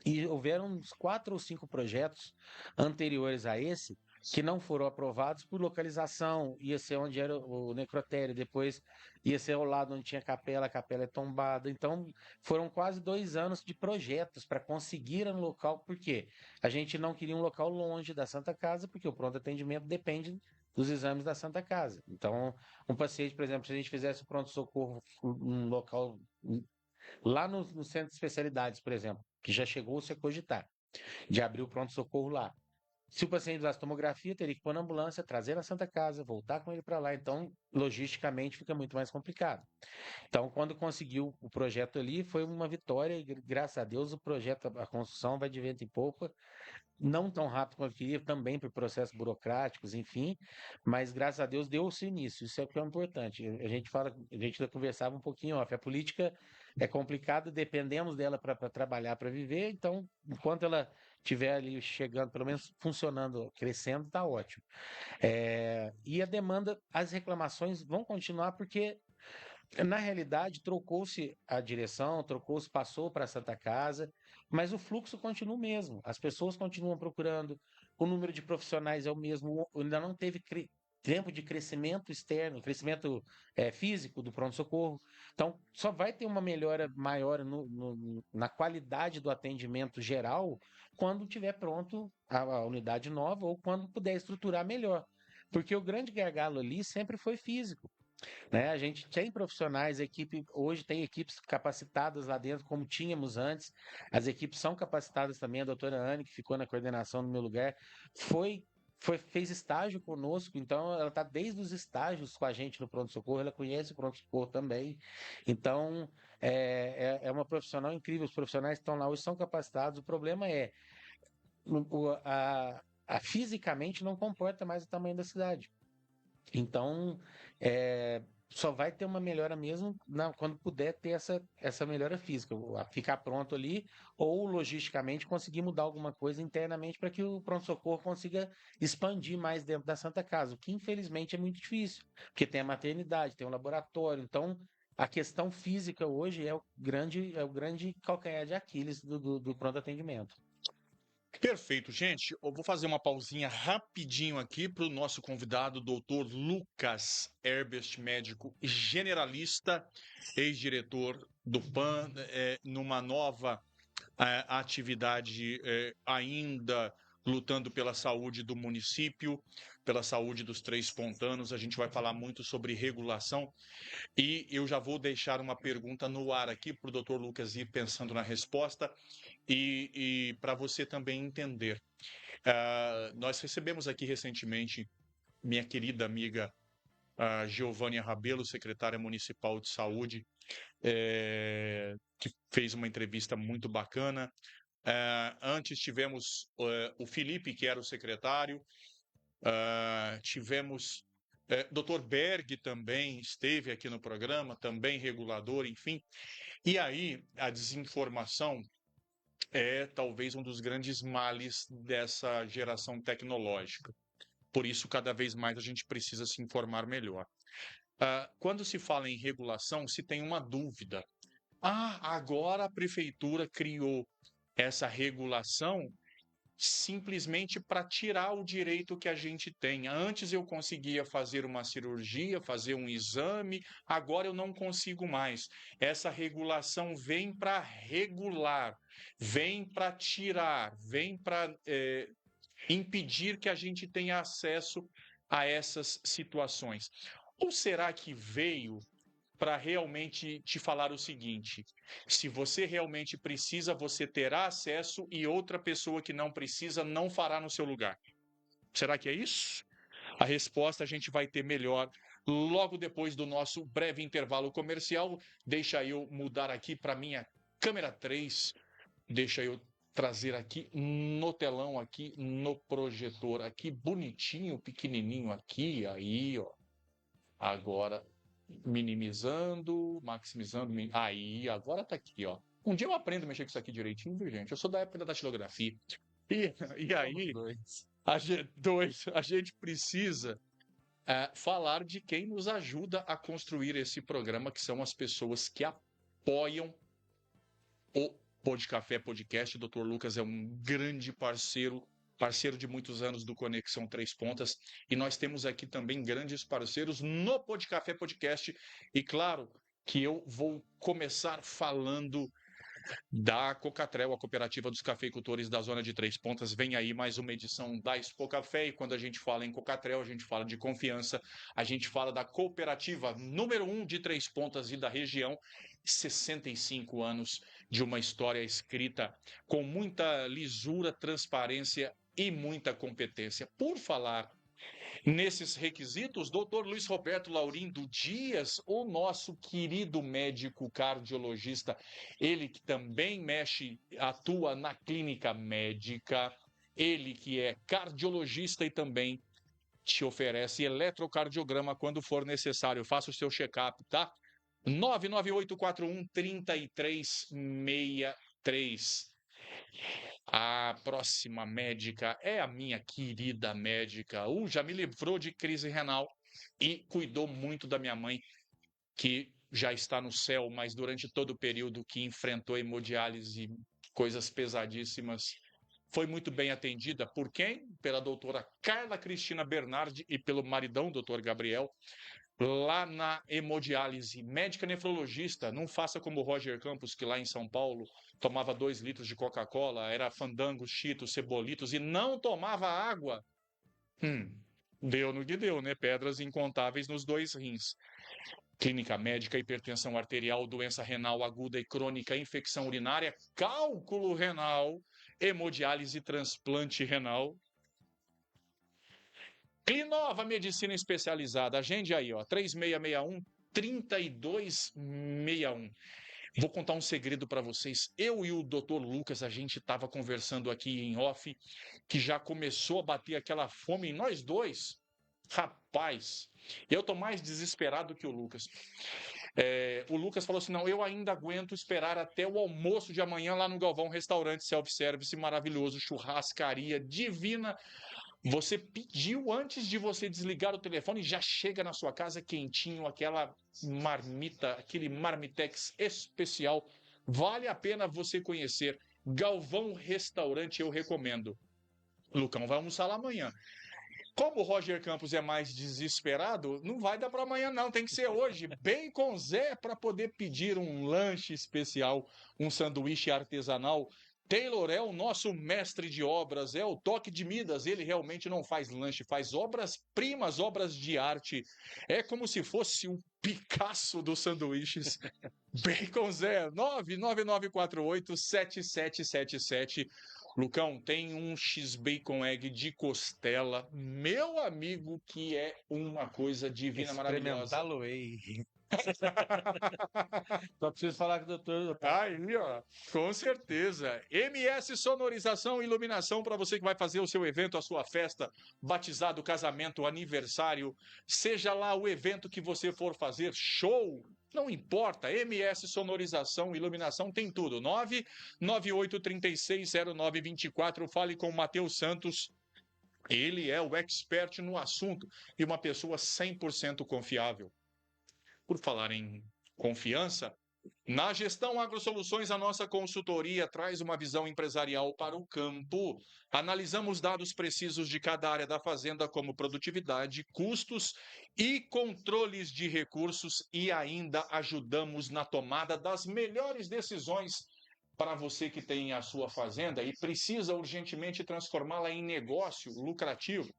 E houveram uns 4 ou 5 projetos anteriores a esse que não foram aprovados por localização. Ia ser onde era o necrotério, depois ia ser ao lado onde tinha a capela é tombada. Então, foram quase 2 anos de projetos para conseguir um local, porque a gente não queria um local longe da Santa Casa, porque o pronto atendimento depende dos exames da Santa Casa. Então, um paciente, por exemplo, se a gente fizesse o pronto-socorro num local lá no centro de especialidades, por exemplo, que já chegou-se a cogitar de abrir o pronto-socorro lá. Se o paciente usasse tomografia, teria que pôr na ambulância, trazer na Santa Casa, voltar com ele para lá. Então, logisticamente, fica muito mais complicado. Então, quando conseguiu o projeto ali, foi uma vitória e, graças a Deus, o projeto, a construção vai de vento em popa. Não tão rápido quanto queria, também por processos burocráticos, enfim, mas graças a Deus deu-se início, isso é o que é importante. A gente conversava um pouquinho off, a política é complicada, dependemos dela para trabalhar, para viver, então, enquanto ela estiver ali chegando, pelo menos funcionando, crescendo, está ótimo. E a demanda, as reclamações vão continuar porque na realidade, trocou-se a direção, passou para a Santa Casa, mas o fluxo continua o mesmo. As pessoas continuam procurando, o número de profissionais é o mesmo, ainda não teve tempo de crescimento externo, crescimento físico do pronto-socorro. Então, só vai ter uma melhora maior na qualidade do atendimento geral quando tiver pronto a unidade nova ou quando puder estruturar melhor. Porque o grande gargalo ali sempre foi físico. Né? A gente tem profissionais, hoje tem equipes capacitadas lá dentro, como tínhamos antes. As equipes são capacitadas também. A doutora Anne, que ficou na coordenação no meu lugar, fez estágio conosco, então ela está desde os estágios com a gente no pronto-socorro, ela conhece o pronto-socorro também. Então, é uma profissional incrível. Os profissionais que estão lá hoje são capacitados. O problema é fisicamente não comporta mais o tamanho da cidade. Então, só vai ter uma melhora mesmo quando puder ter essa melhora física, ficar pronto ali, ou logisticamente conseguir mudar alguma coisa internamente para que o pronto-socorro consiga expandir mais dentro da Santa Casa, o que infelizmente é muito difícil, porque tem a maternidade, tem o laboratório, então a questão física hoje é o grande calcanhar de Aquiles do pronto atendimento. Perfeito, gente. Eu vou fazer uma pausinha rapidinho aqui para o nosso convidado, doutor Lucas Herbert, médico generalista, ex-diretor do PAN, numa nova atividade ainda lutando pela saúde do município, pela saúde dos 3 pontanos. A gente vai falar muito sobre regulação e eu já vou deixar uma pergunta no ar aqui para o doutor Lucas ir pensando na resposta. E para você também entender, nós recebemos aqui recentemente minha querida amiga Giovânia Rabelo, secretária municipal de saúde, que fez uma entrevista muito bacana. Antes tivemos o Felipe, que era o secretário, tivemos Dr. Berg também esteve aqui no programa, também regulador, enfim. E aí a desinformação é talvez um dos grandes males dessa geração tecnológica. Por isso, cada vez mais a gente precisa se informar melhor. Quando se fala em regulação, se tem uma dúvida. Agora a prefeitura criou essa regulação simplesmente para tirar o direito que a gente tem. Antes eu conseguia fazer uma cirurgia, fazer um exame, agora eu não consigo mais. Essa regulação vem para regular, vem para tirar, vem para impedir que a gente tenha acesso a essas situações. Ou será que veio para realmente te falar o seguinte: se você realmente precisa, você terá acesso e outra pessoa que não precisa não fará no seu lugar? Será que é isso? A resposta a gente vai ter melhor logo depois do nosso breve intervalo comercial. Deixa eu mudar aqui para minha câmera 3. Deixa eu trazer aqui no telão, aqui no projetor, aqui bonitinho, pequenininho aqui, aí, ó. Agora minimizando, maximizando, aí, agora tá aqui, ó. Um dia eu aprendo a mexer com isso aqui direitinho, viu, gente? Eu sou da época da datilografia. E aí, a gente precisa falar de quem nos ajuda a construir esse programa, que são as pessoas que apoiam o Pod Café Podcast. O Dr. Lucas é um grande parceiro de muitos anos do Conexão Três Pontas, e nós temos aqui também grandes parceiros no Pod Café Podcast, e claro que eu vou começar falando da Cocatrel, a cooperativa dos cafeicultores da zona de Três Pontas. Vem aí mais uma edição da Expo Café, e quando a gente fala em Cocatrel, a gente fala de confiança, a gente fala da cooperativa número 1 de Três Pontas e da região. 65 anos de uma história escrita com muita lisura, transparência e muita competência. Por falar nesses requisitos, Dr. Luiz Roberto Laurindo Dias, o nosso querido médico cardiologista, ele que também atua na clínica médica, ele que é cardiologista e também te oferece eletrocardiograma quando for necessário. Faça o seu check-up, tá? 99841-3363. A próxima médica é a minha querida médica. Já me livrou de crise renal e cuidou muito da minha mãe, que já está no céu, mas durante todo o período que enfrentou hemodiálise e coisas pesadíssimas, foi muito bem atendida. Por quem? Pela doutora Carla Cristina Bernardi e pelo maridão, doutor Gabriel, lá na hemodiálise. Médica nefrologista, não faça como o Roger Campos, que lá em São Paulo tomava 2 litros de Coca-Cola, era fandangos, cheetos, cebolitos e não tomava água. Deu no que deu, né? Pedras incontáveis nos 2 rins. Clínica médica, hipertensão arterial, doença renal aguda e crônica, infecção urinária, cálculo renal, hemodiálise, transplante renal. Clinova Medicina Especializada, agende aí, ó, 3661-3261. Vou contar um segredo para vocês. Eu e o Dr. Lucas, a gente estava conversando aqui em off, que já começou a bater aquela fome em nós dois. Rapaz, eu tô mais desesperado que o Lucas. O Lucas falou assim, não, eu ainda aguento esperar até o almoço de amanhã lá no Galvão, restaurante self-service maravilhoso, churrascaria divina. Você pediu antes de você desligar o telefone e já chega na sua casa quentinho, aquela marmita, aquele marmitex especial. Vale a pena você conhecer. Galvão Restaurante, eu recomendo. Lucão vai almoçar lá amanhã. Como o Roger Campos é mais desesperado, não vai dar para amanhã não, tem que ser hoje. Bem com Zé para poder pedir um lanche especial, um sanduíche artesanal. Taylor é o nosso mestre de obras, é o toque de Midas. Ele realmente não faz lanche, faz obras-primas, obras de arte. É como se fosse um Picasso dos sanduíches. Bacon Zé, 99948-7777. Lucão, tem um X-Bacon Egg de costela, meu amigo, que é uma coisa divina, maravilhosa. Experimentá-lo-ei. Só preciso falar com o doutor. Aí, ó, com certeza. MS Sonorização e Iluminação para você que vai fazer o seu evento, a sua festa, batizado, casamento, aniversário, seja lá o evento que você for fazer, show, Não importa, MS Sonorização, Iluminação, tem tudo. 998360924. Fale com o Matheus Santos. Ele é o expert no assunto e uma pessoa 100% confiável. Por falar em confiança, na Gestão AgroSoluções, a nossa consultoria traz uma visão empresarial para o campo. Analisamos dados precisos de cada área da fazenda, como produtividade, custos e controles de recursos, e ainda ajudamos na tomada das melhores decisões para você que tem a sua fazenda e precisa urgentemente transformá-la em negócio lucrativo.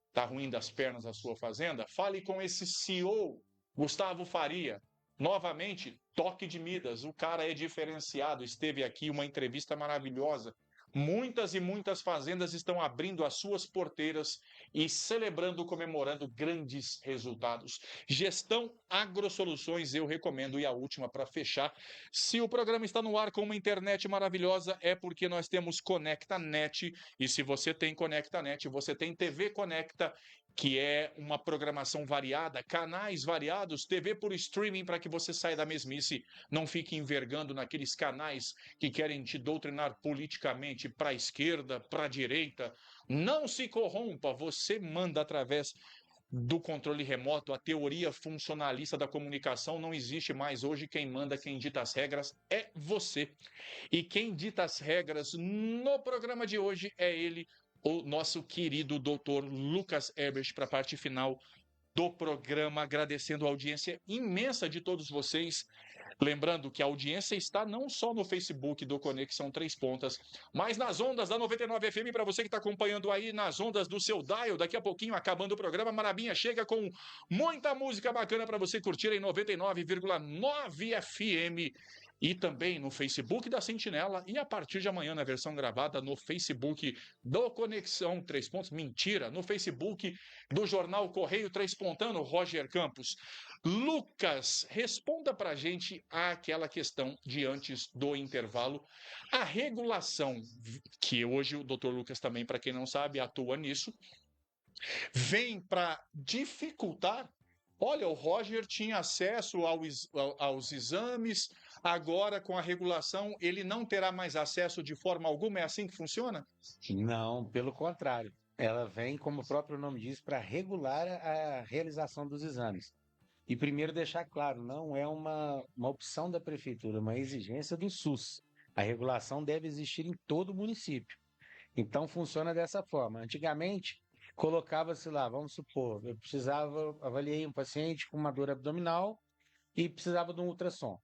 Está ruim das pernas a sua fazenda? Fale com esse CEO, Gustavo Faria. Novamente, toque de Midas, o cara é diferenciado, esteve aqui, uma entrevista maravilhosa. Muitas e muitas fazendas estão abrindo as suas porteiras e celebrando, comemorando grandes resultados. Gestão AgroSoluções, eu recomendo. E a última para fechar, se o programa está no ar com uma internet maravilhosa, é porque nós temos ConectaNet, e se você tem ConectaNet, você tem TV Conecta, que é uma programação variada, canais variados, TV por streaming, para que você saia da mesmice, não fique envergando naqueles canais que querem te doutrinar politicamente para a esquerda, para a direita. Não se corrompa, você manda através do controle remoto. A teoria funcionalista da comunicação não existe mais. Hoje quem manda, quem dita as regras é você. E quem dita as regras no programa de hoje é ele, o nosso querido doutor Lucas Herbert, para a parte final do programa, agradecendo a audiência imensa de todos vocês. Lembrando que a audiência está não só no Facebook do Conexão Três Pontas, mas nas ondas da 99 FM, para você que está acompanhando aí nas ondas do seu dial. Daqui a pouquinho, acabando o programa, Marabinha chega com muita música bacana para você curtir em 99,9 FM. E também no Facebook da Sentinela, e a partir de amanhã na versão gravada no Facebook do Conexão Três Pontos, mentira, no Facebook do Jornal Correio Três Pontano, Roger Campos. Lucas, responda para a gente aquela questão de antes do intervalo. A regulação, que hoje o Dr. Lucas também, para quem não sabe, atua nisso, vem para dificultar. Olha, o Roger tinha acesso aos exames, agora com a regulação ele não terá mais acesso de forma alguma. É assim que funciona? Não, pelo contrário. Ela vem, como o próprio nome diz, para regular a realização dos exames. E primeiro deixar claro, não é uma opção da prefeitura, uma exigência do SUS. A regulação deve existir em todo o município. Então funciona dessa forma. Antigamente, colocava-se lá, vamos supor, avaliei um paciente com uma dor abdominal e precisava de um ultrassom.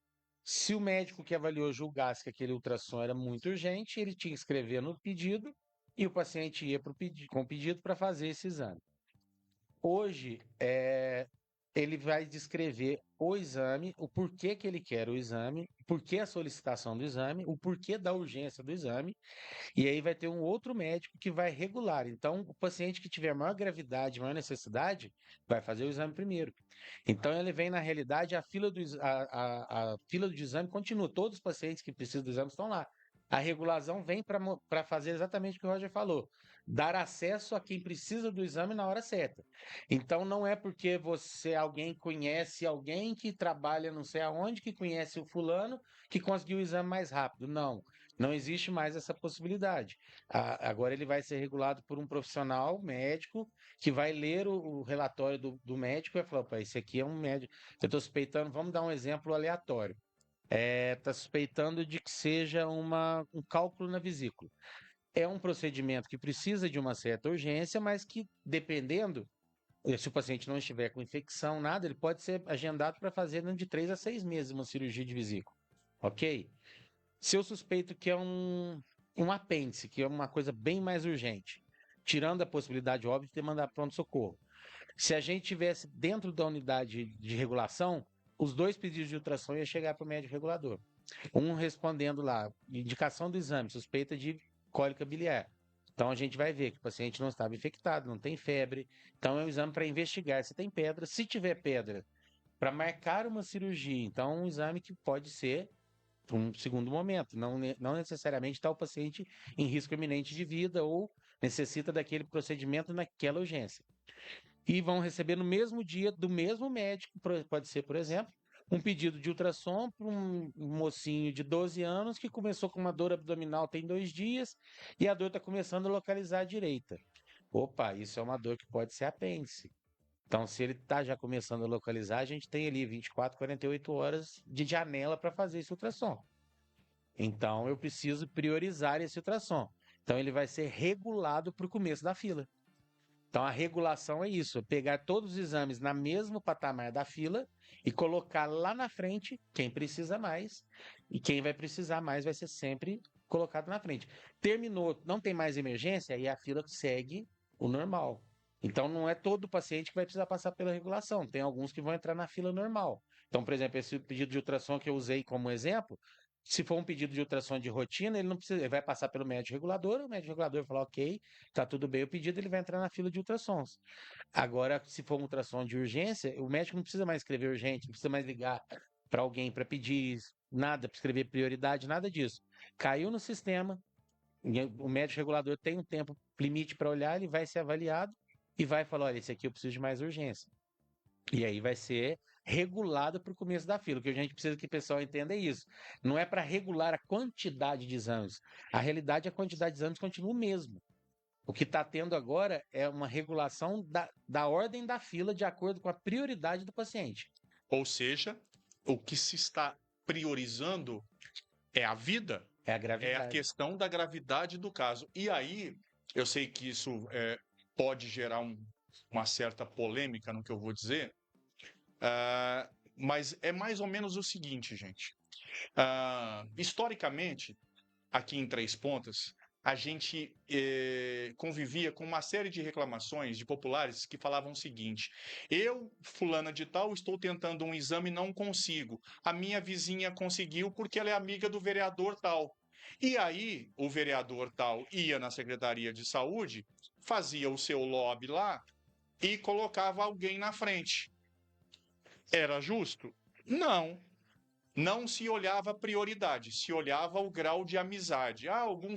Se o médico que avaliou julgasse que aquele ultrassom era muito urgente, ele tinha que escrever no pedido e o paciente ia com o pedido para fazer esse exame. Hoje, ele vai descrever o exame, o porquê que ele quer o exame, o porquê a solicitação do exame, o porquê da urgência do exame, e aí vai ter um outro médico que vai regular. Então, o paciente que tiver maior gravidade, maior necessidade, vai fazer o exame primeiro. Então, ele vem, na realidade, a fila do exame continua. Todos os pacientes que precisam do exame estão lá. A regulação vem para fazer exatamente o que o Roger falou, dar acesso a quem precisa do exame na hora certa. Então, não é porque alguém conhece alguém que trabalha não sei aonde, que conhece o fulano, que conseguiu o exame mais rápido. Não existe mais essa possibilidade. Agora ele vai ser regulado por um profissional médico que vai ler o relatório do médico e vai falar, opa, esse aqui é um médico. Eu estou suspeitando, vamos dar um exemplo aleatório. Está suspeitando de que seja um cálculo na vesícula. É um procedimento que precisa de uma certa urgência, mas que, dependendo, se o paciente não estiver com infecção, nada, ele pode ser agendado para fazer dentro de 3 a 6 meses uma cirurgia de vesícula. Ok? Se eu suspeito que é um apêndice, que é uma coisa bem mais urgente, tirando a possibilidade óbvia de ter mandado pronto-socorro. Se a gente tivesse dentro da unidade de regulação, os 2 pedidos de ultrassom iam chegar para o médico regulador. Um respondendo lá, indicação do exame, suspeita de cólica biliar. Então a gente vai ver que o paciente não estava infectado, não tem febre. Então é um exame para investigar se tem pedra. Se tiver pedra, para marcar uma cirurgia. Então é um exame que pode ser para um segundo momento. Não necessariamente está o paciente em risco iminente de vida ou necessita daquele procedimento naquela urgência. E vão receber no mesmo dia do mesmo médico, pode ser, por exemplo, um pedido de ultrassom para um mocinho de 12 anos que começou com uma dor abdominal tem 2 dias e a dor está começando a localizar à direita. Opa, isso é uma dor que pode ser apêndice. Então, se ele está já começando a localizar, a gente tem ali 24, 48 horas de janela para fazer esse ultrassom. Então, eu preciso priorizar esse ultrassom. Então, ele vai ser regulado para o começo da fila. Então, a regulação é isso: pegar todos os exames na mesmo patamar da fila e colocar lá na frente quem precisa mais. E quem vai precisar mais vai ser sempre colocado na frente. Terminou, não tem mais emergência, aí a fila segue o normal. Então, não é todo paciente que vai precisar passar pela regulação. Tem alguns que vão entrar na fila normal. Então, por exemplo, esse pedido de ultrassom que eu usei como exemplo, se for um pedido de ultrassom de rotina, ele não precisa, ele vai passar pelo médico regulador, o médico regulador vai falar, ok, tá tudo bem o pedido, ele vai entrar na fila de ultrassons. Agora, se for um ultrassom de urgência, o médico não precisa mais escrever urgente, não precisa mais ligar para alguém para pedir nada, para escrever prioridade, nada disso. Caiu no sistema, o médico regulador tem um tempo limite para olhar, ele vai ser avaliado e vai falar, olha, esse aqui eu preciso de mais urgência. E aí vai ser regulado para o começo da fila. O que a gente precisa que o pessoal entenda é isso. Não é para regular a quantidade de exames. A realidade, a quantidade de exames continua o mesmo. O que está tendo agora é uma regulação da ordem da fila de acordo com a prioridade do paciente. Ou seja, o que se está priorizando é a vida, É a é a gravidade. questão da gravidade do caso. E aí, eu sei que isso pode gerar uma certa polêmica no que eu vou dizer, mas é mais ou menos o seguinte, gente. Historicamente, aqui em Três Pontas, a gente convivia com uma série de reclamações de populares que falavam o seguinte: eu, fulana de tal, estou tentando um exame e não consigo. A minha vizinha conseguiu porque ela é amiga do vereador tal. E aí, o vereador tal ia na Secretaria de Saúde, fazia o seu lobby lá e colocava alguém na frente. Era justo? Não. Não se olhava a prioridade, se olhava o grau de amizade. Algum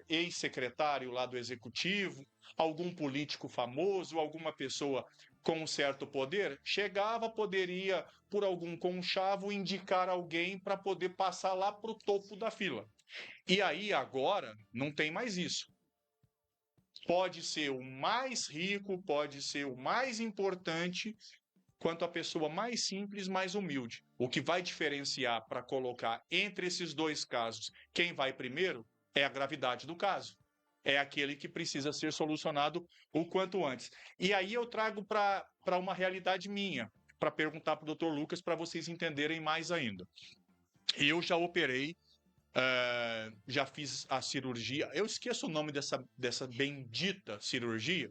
ex-secretário lá do executivo, algum político famoso, alguma pessoa com um certo poder, chegava, poderia, por algum conchavo, indicar alguém para poder passar lá para o topo da fila. E aí, agora, não tem mais isso. Pode ser o mais rico, pode ser o mais importante, quanto a pessoa mais simples, mais humilde. O que vai diferenciar para colocar entre esses dois casos quem vai primeiro é a gravidade do caso. É aquele que precisa ser solucionado o quanto antes. E aí eu trago para uma realidade minha, para perguntar para o Dr. Lucas, para vocês entenderem mais ainda. Eu já operei, já fiz a cirurgia. Eu esqueço o nome dessa bendita cirurgia.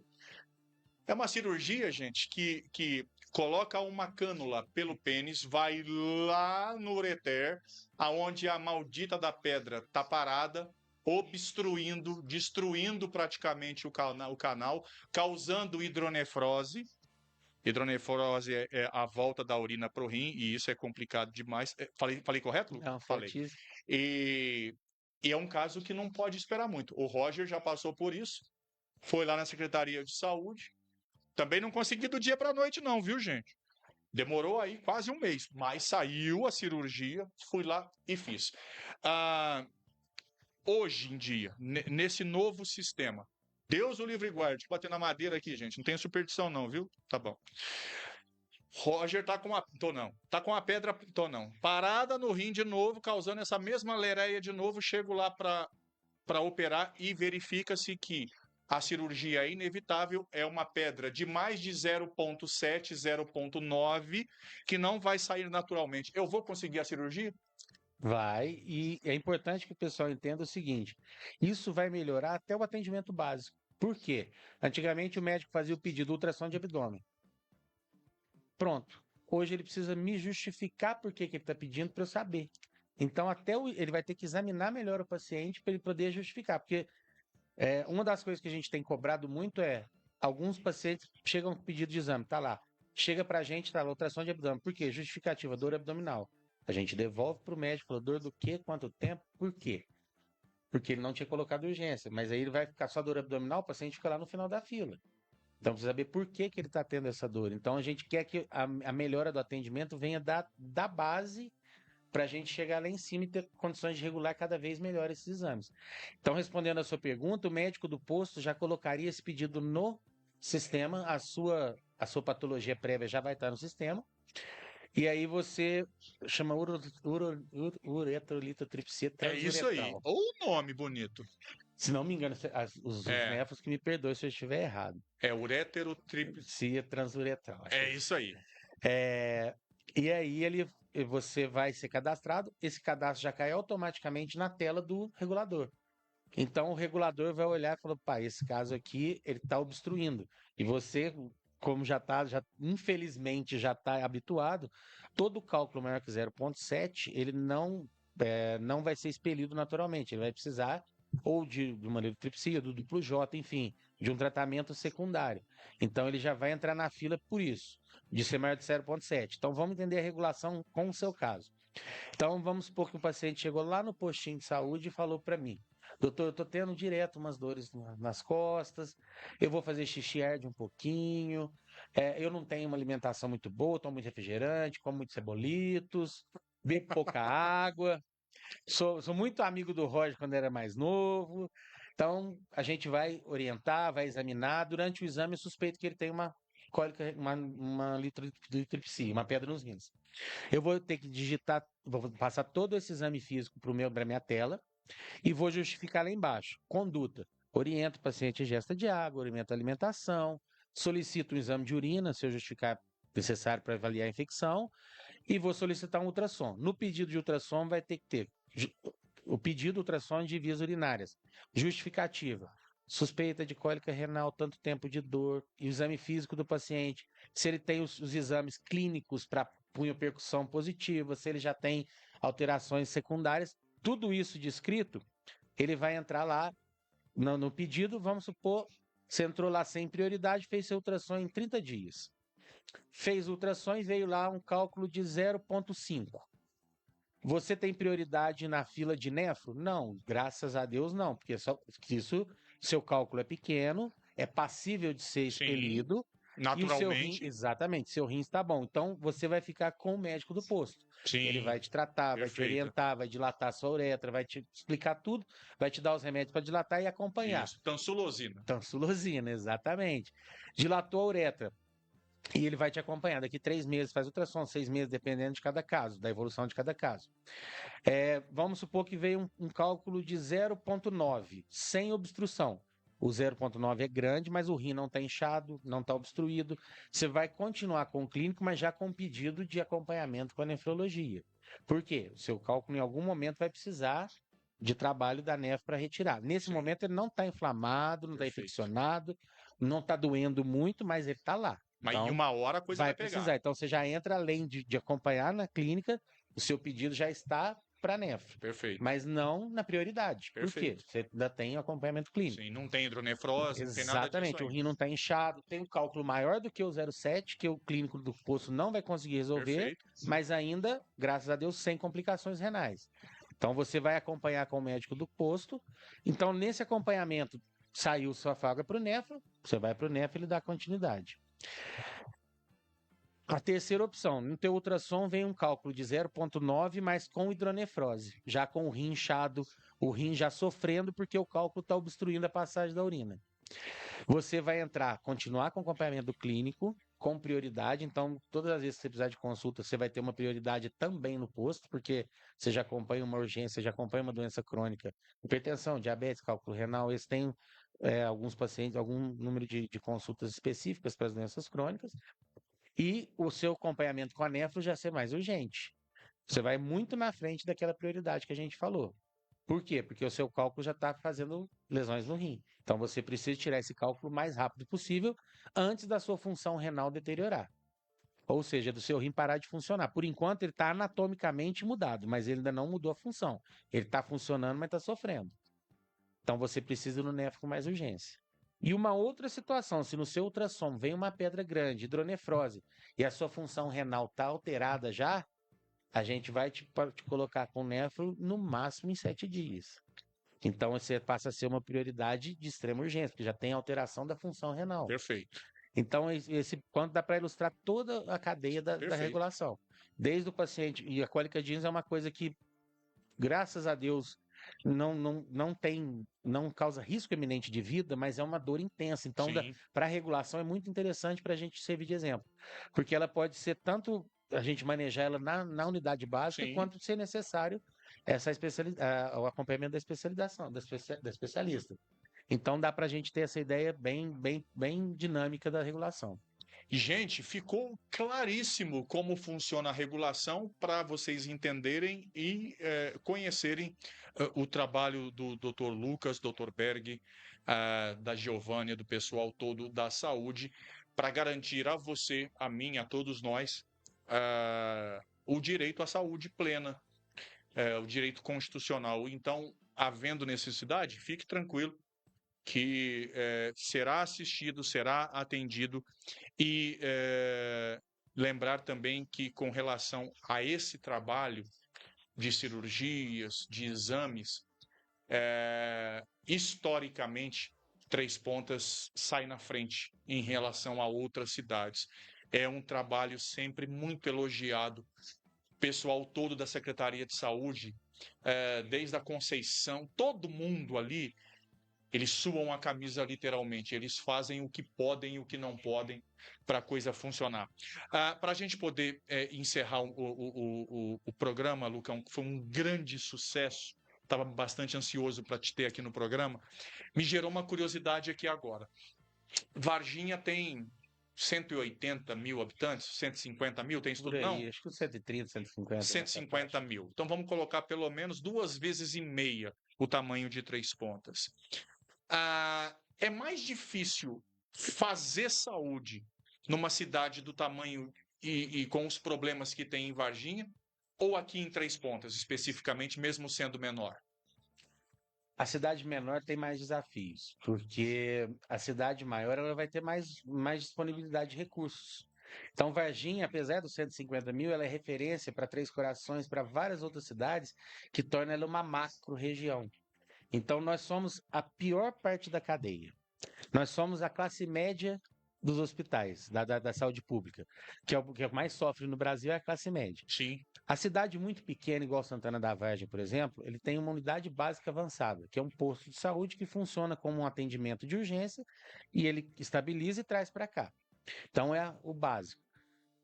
É uma cirurgia, gente, que coloca uma cânula pelo pênis, vai lá no ureter, aonde a maldita da pedra está parada, obstruindo, destruindo praticamente o canal, causando hidronefrose. Hidronefrose é a volta da urina para o rim, e isso é complicado demais. Falei correto, Lucas? Não, Falei. certíssimo. E é um caso que não pode esperar muito. O Roger já passou por isso, foi lá na Secretaria de Saúde. Também não consegui do dia para a noite, não, viu, gente? Demorou aí quase um mês, mas saiu a cirurgia, fui lá e fiz. Hoje em dia, nesse novo sistema, Deus o livre e guarde, bater na madeira aqui, gente, não tem superstição não, viu? Tá bom. Roger tá com tá com a pedra, parada no rim de novo, causando essa mesma lereia de novo, chego lá para operar e verifica-se que a cirurgia é inevitável, é uma pedra de mais de 0,7, 0,9, que não vai sair naturalmente. Eu vou conseguir a cirurgia? Vai, e é importante que o pessoal entenda o seguinte: isso vai melhorar até o atendimento básico. Por quê? Antigamente o médico fazia o pedido de ultrassom de abdômen. Pronto. Hoje ele precisa me justificar por que ele está pedindo para eu saber. Então, ele vai ter que examinar melhor o paciente para ele poder justificar. Porque uma das coisas que a gente tem cobrado muito é: alguns pacientes chegam com pedido de exame, tá lá. Chega pra gente, tá lá, ultrassom de abdômen. Por quê? Justificativa, dor abdominal. A gente devolve pro médico, fala, dor do quê? Quanto tempo? Por quê? Porque ele não tinha colocado urgência. Mas aí ele vai ficar só dor abdominal, o paciente fica lá no final da fila. Então, precisa saber por que ele está tendo essa dor. Então, a gente quer que a melhora do atendimento venha da base para a gente chegar lá em cima e ter condições de regular cada vez melhor esses exames. Então, respondendo a sua pergunta, o médico do posto já colocaria esse pedido no sistema, a sua patologia prévia já vai estar no sistema, e aí você chama uretrolitotripsia É isso aí. transuretral. Ou um nome bonito. Se não me engano, os nefros que me perdoem se eu estiver errado. É ureterotripsia. Tripsia transuretral. acho que É isso aí. E aí você vai ser cadastrado, esse cadastro já cai automaticamente na tela do regulador. Então o regulador vai olhar e falar, pá, esse caso aqui, ele está obstruindo. E você, como infelizmente já está habituado, todo cálculo maior que 0,7, ele não vai ser expelido naturalmente, ele vai precisar ou de uma litrotripsia, do duplo J, enfim, de um tratamento secundário. Então ele já vai entrar na fila por isso, de ser maior de 0,7. Então vamos entender a regulação com o seu caso. Então vamos supor que o paciente chegou lá no postinho de saúde e falou para mim, doutor, eu estou tendo direto umas dores nas costas, eu vou fazer xixi arde um pouquinho, eu não tenho uma alimentação muito boa, tomo muito refrigerante, como muitos cebolitos, bebo pouca água, sou muito amigo do Roger quando era mais novo, então a gente vai orientar, vai examinar, durante o exame eu suspeito que ele tem uma cólica, uma litrotripsia, uma pedra nos rins. Eu vou ter que vou passar todo esse exame físico para minha tela, e vou justificar lá embaixo. Conduta. Oriento o paciente a ingesta de água, oriento a alimentação, solicito um exame de urina, se eu justificar necessário para avaliar a infecção, e vou solicitar um ultrassom. No pedido de ultrassom vai ter que ter o pedido de ultrassom de vias urinárias. Justificativa. Suspeita de cólica renal, tanto tempo de dor, e o exame físico do paciente, se ele tem os exames clínicos para punho-percussão positiva, se ele já tem alterações secundárias, tudo isso descrito, ele vai entrar lá no pedido, vamos supor, você entrou lá sem prioridade, fez seu ultrassom em 30 dias. Fez o ultrassom e veio lá um cálculo de 0,5. Você tem prioridade na fila de nefro? Não, graças a Deus não, porque seu cálculo é pequeno, é passível de ser expelido. Naturalmente. Exatamente, seu rim está bom. Então, você vai ficar com o médico do posto. Sim. Ele vai te tratar, vai te orientar, vai dilatar a sua uretra, vai te explicar tudo, vai te dar os remédios para dilatar e acompanhar. Isso, tansulosina. Tansulosina, exatamente. Dilatou a uretra. E ele vai te acompanhar. Daqui 3 meses faz ultrassom, 6 meses, dependendo de cada caso, da evolução de cada caso. Vamos supor que veio um cálculo de 0,9, sem obstrução. O 0,9 é grande, mas o rim não está inchado, não está obstruído. Você vai continuar com o clínico, mas já com pedido de acompanhamento com a nefrologia. Por quê? O seu cálculo, em algum momento, vai precisar de trabalho da nefro para retirar. Nesse momento, ele não está inflamado, não está infeccionado, não está doendo muito, mas ele está lá. Mas então, em uma hora a coisa vai pegar. Precisar. Então, você já entra, além de acompanhar na clínica, o seu pedido já está para nefro. Perfeito. Mas não na prioridade. Perfeito. Por quê? Você ainda tem acompanhamento clínico. Sim, não tem hidronefrose, não tem nada disso. Exatamente, o rim não está inchado, tem um cálculo maior do que o 0,7, que o clínico do posto não vai conseguir resolver, Perfeito. mas ainda, graças a Deus, sem complicações renais. Então, você vai acompanhar com o médico do posto. Então, nesse acompanhamento, saiu sua vaga para o nefro, você vai para o nefro e ele dá continuidade. A terceira opção, no teu ultrassom vem um cálculo de 0,9, mas com hidronefrose, já com o rim inchado, o rim já sofrendo porque o cálculo está obstruindo a passagem da urina. Você vai continuar com o acompanhamento clínico, com prioridade, então todas as vezes que você precisar de consulta, você vai ter uma prioridade também no posto, porque você já acompanha uma urgência, já acompanha uma doença crônica, hipertensão, diabetes, cálculo renal, eles têm alguns pacientes, algum número de consultas específicas para as doenças crônicas, e o seu acompanhamento com a nefro já ser mais urgente. Você vai muito na frente daquela prioridade que a gente falou. Por quê? Porque o seu cálculo já está fazendo lesões no rim. Então você precisa tirar esse cálculo o mais rápido possível antes da sua função renal deteriorar. Ou seja, do seu rim parar de funcionar. Por enquanto ele está anatomicamente mudado, mas ele ainda não mudou a função. Ele está funcionando, mas está sofrendo. Então você precisa ir no nefro com mais urgência. E uma outra situação, se no seu ultrassom vem uma pedra grande, hidronefrose, e a sua função renal está alterada já, a gente vai te colocar com nefro no máximo em 7 dias. Então você passa a ser uma prioridade de extrema urgência, porque já tem alteração da função renal. Perfeito. Então, esse ponto dá para ilustrar toda a cadeia da Perfeito. regulação. Desde o paciente, e a cólica jeans é uma coisa que, graças a Deus, não causa risco iminente de vida, mas é uma dor intensa. Então, Sim. para a regulação é muito interessante para a gente servir de exemplo, porque ela pode ser tanto a gente manejar ela na unidade básica, Sim. quanto ser necessário o acompanhamento da especialização, da especialista. Então, dá para a gente ter essa ideia bem dinâmica da regulação. Gente, ficou claríssimo como funciona a regulação para vocês entenderem e conhecerem o trabalho do Dr. Lucas, Dr. Berg, da Giovânia, do pessoal todo da saúde, para garantir a você, a mim, a todos nós, o direito à saúde plena, o direito constitucional. Então, havendo necessidade, fique tranquilo que será assistido, será atendido. E lembrar também que, com relação a esse trabalho de cirurgias, de exames, historicamente, Três Pontas sai na frente em relação a outras cidades. É um trabalho sempre muito elogiado. O pessoal todo da Secretaria de Saúde, desde a Conceição, todo mundo ali, eles suam a camisa literalmente, eles fazem o que podem e o que não podem para a coisa funcionar. Para a gente poder encerrar o programa, Lucão, que foi um grande sucesso, estava bastante ansioso para te ter aqui no programa, me gerou uma curiosidade aqui agora. Varginha tem 180 mil habitantes, 150 mil, tem isso tudo, não? Acho que 130, 150. 150 mil. Então vamos colocar pelo menos 2,5 vezes o tamanho de Três Pontas. É mais difícil fazer saúde numa cidade do tamanho e com os problemas que tem em Varginha, ou aqui em Três Pontas, especificamente, mesmo sendo menor? A cidade menor tem mais desafios, porque a cidade maior ela vai ter mais disponibilidade de recursos. Então, Varginha, apesar dos 150 mil, ela é referência para Três Corações, para várias outras cidades, que torna ela uma macro-região. Então, nós somos a pior parte da cadeia. Nós somos a classe média dos hospitais, da saúde pública, que é o que mais sofre no Brasil, é a classe média. Sim. A cidade muito pequena, igual Santana da Vargem, por exemplo, ele tem uma unidade básica avançada, que é um posto de saúde que funciona como um atendimento de urgência e ele estabiliza e traz para cá. Então, é o básico.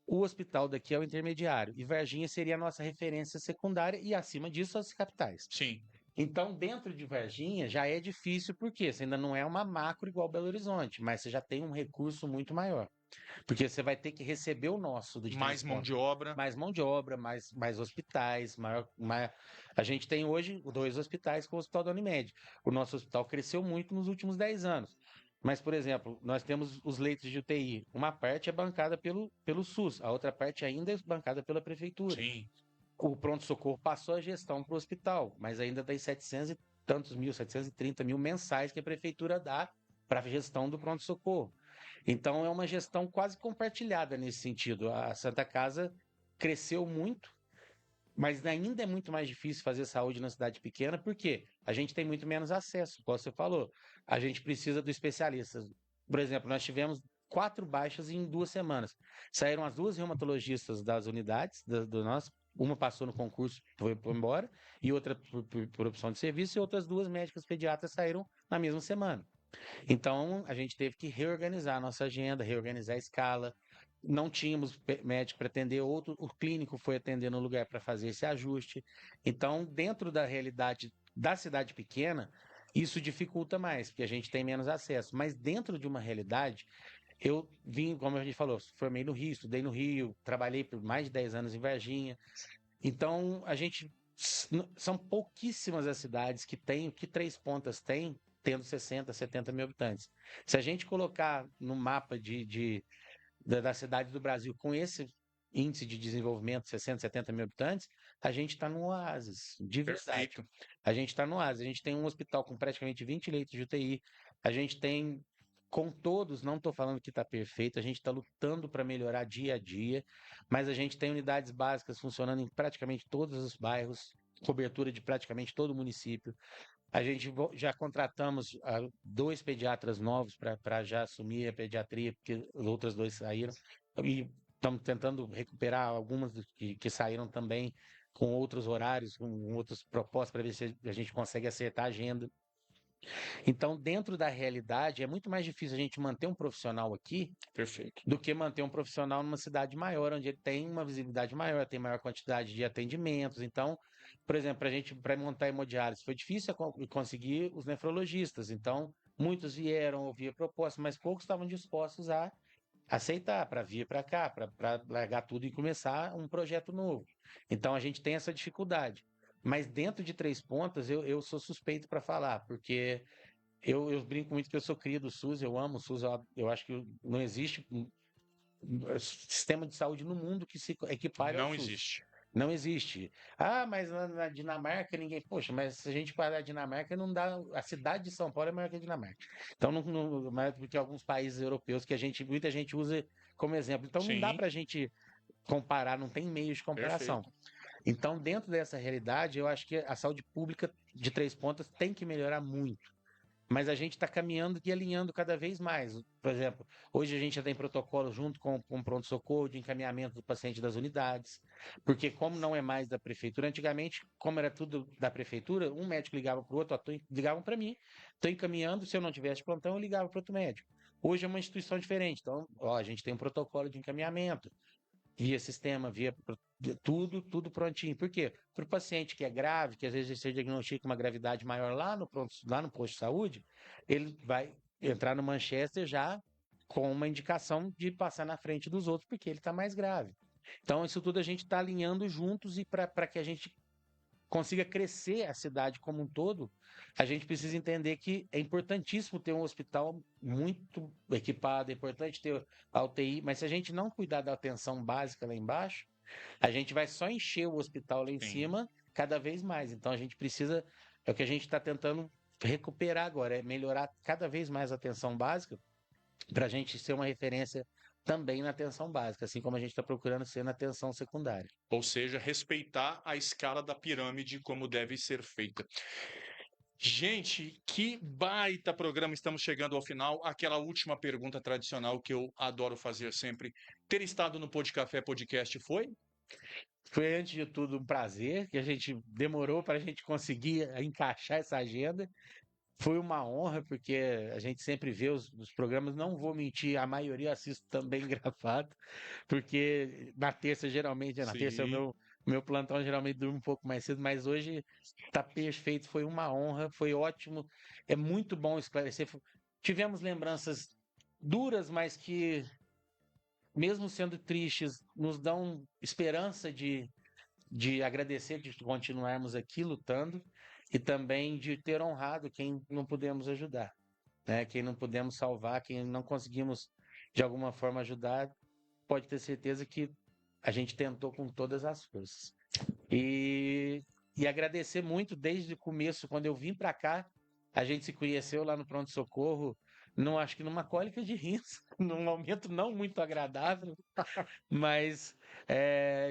O hospital daqui é o intermediário e Varginha seria a nossa referência secundária e, acima disso, as capitais. Sim. Então, dentro de Varginha já é difícil, porque você ainda não é uma macro igual Belo Horizonte, mas você já tem um recurso muito maior. Porque você vai ter que receber o nosso de Mais mão de obra. Mais mão de obra, mais hospitais. A gente tem hoje 2 hospitais com o Hospital da Unimed. O nosso hospital cresceu muito nos últimos 10 anos. Mas, por exemplo, nós temos os leitos de UTI. Uma parte é bancada pelo SUS, a outra parte ainda é bancada pela Prefeitura. Sim. O pronto-socorro passou a gestão para o hospital, mas ainda tem 700 e tantos mil, 730 mil mensais que a prefeitura dá para a gestão do pronto-socorro. Então, é uma gestão quase compartilhada nesse sentido. A Santa Casa cresceu muito, mas ainda é muito mais difícil fazer saúde na cidade pequena, porque a gente tem muito menos acesso, como você falou. A gente precisa do especialista. Por exemplo, nós tivemos 4 baixas em 2 semanas. Saíram as 2 reumatologistas das unidades do nosso. Uma passou no concurso, foi embora, e outra por opção de serviço, e outras 2 médicas pediatras saíram na mesma semana. Então, a gente teve que reorganizar a nossa agenda, reorganizar a escala. Não tínhamos médico para atender, o clínico foi atender no lugar para fazer esse ajuste. Então, dentro da realidade da cidade pequena, isso dificulta mais, porque a gente tem menos acesso. Mas dentro de uma realidade, eu vim, como a gente falou, formei no Rio, estudei no Rio, trabalhei por mais de 10 anos em Varginha. Então, são pouquíssimas as cidades que Três Pontas tem, tendo 60, 70 mil habitantes. Se a gente colocar no mapa da cidade do Brasil com esse índice de desenvolvimento, 60, 70 mil habitantes, a gente está no oásis, de verdade. Perfeito. A gente está no oásis. A gente tem um hospital com praticamente 20 leitos de UTI. A gente tem, com todos, não estou falando que está perfeito, a gente está lutando para melhorar dia a dia, mas a gente tem unidades básicas funcionando em praticamente todos os bairros. cobertura de praticamente todo o município. A gente já contratamos 2 pediatras novos para já assumir a pediatria, porque os outros 2 saíram. E estamos tentando recuperar algumas que saíram também com outros horários, com outras propostas, para ver se a gente consegue acertar a agenda. Então, dentro da realidade, é muito mais difícil a gente manter um profissional aqui Perfeito. do que manter um profissional numa cidade maior, onde ele tem uma visibilidade maior, tem maior quantidade de atendimentos. Então, por exemplo, para montar a hemodiálise, foi difícil conseguir os nefrologistas. Então, muitos vieram ouvir a proposta, mas poucos estavam dispostos a aceitar, para vir para cá, para largar tudo e começar um projeto novo. Então, a gente tem essa dificuldade. Mas dentro de Três Pontas, eu sou suspeito para falar, porque eu brinco muito que eu sou cria do SUS, eu amo o SUS, eu acho que não existe sistema de saúde no mundo que se equipare ao Não SUS. existe. Não existe. Mas na Dinamarca ninguém. Poxa, mas se a gente parar a Dinamarca, não dá. A cidade de São Paulo é maior que a Dinamarca. Então, maior do que alguns países europeus que muita gente usa como exemplo. Então, não dá Sim. para a gente comparar, não tem meios de comparação. Perfeito. Então, dentro dessa realidade, eu acho que a saúde pública de Três Pontas tem que melhorar muito. Mas a gente está caminhando e alinhando cada vez mais. Por exemplo, hoje a gente já tem protocolo junto com o pronto-socorro de encaminhamento do paciente das unidades, porque como não é mais da prefeitura, antigamente, como era tudo da prefeitura, um médico ligava para o outro, ligavam para mim, estou encaminhando, se eu não tivesse plantão, eu ligava para outro médico. Hoje é uma instituição diferente, então a gente tem um protocolo de encaminhamento, via sistema, via tudo prontinho. Por quê? Para o paciente que é grave, que às vezes você diagnostica uma gravidade maior lá no posto de saúde, ele vai entrar no Manchester já com uma indicação de passar na frente dos outros, porque ele está mais grave. Então, isso tudo a gente está alinhando juntos e para que a gente consiga crescer a cidade como um todo, a gente precisa entender que é importantíssimo ter um hospital muito equipado, é importante ter a UTI, mas se a gente não cuidar da atenção básica lá embaixo, a gente vai só encher o hospital lá em cima cada vez mais. Então a gente precisa, é o que a gente está tentando recuperar agora, é melhorar cada vez mais a atenção básica para a gente ser uma referência também na atenção básica, assim como a gente está procurando ser na atenção secundária. Ou seja, respeitar a escala da pirâmide como deve ser feita. Gente, que baita programa, estamos chegando ao final. Aquela última pergunta tradicional que eu adoro fazer sempre. Ter estado no Pod Café Podcast foi? Foi, antes de tudo, um prazer, que a gente demorou para a gente conseguir encaixar essa agenda. Foi uma honra, porque a gente sempre vê os programas, não vou mentir, a maioria eu assisto também gravado, porque na terça, geralmente, na terça é o meu plantão, geralmente durmo um pouco mais cedo, mas hoje tá perfeito, foi uma honra, foi ótimo, é muito bom esclarecer. Tivemos lembranças duras, mas que, mesmo sendo tristes, nos dão esperança de agradecer, de continuarmos aqui lutando e também de ter honrado quem não pudemos ajudar, né? Quem não pudemos salvar, quem não conseguimos de alguma forma ajudar, pode ter certeza que a gente tentou com todas as forças. E agradecer muito desde o começo, quando eu vim para cá, a gente se conheceu lá no pronto-socorro, acho que numa cólica de rins, num momento não muito agradável, mas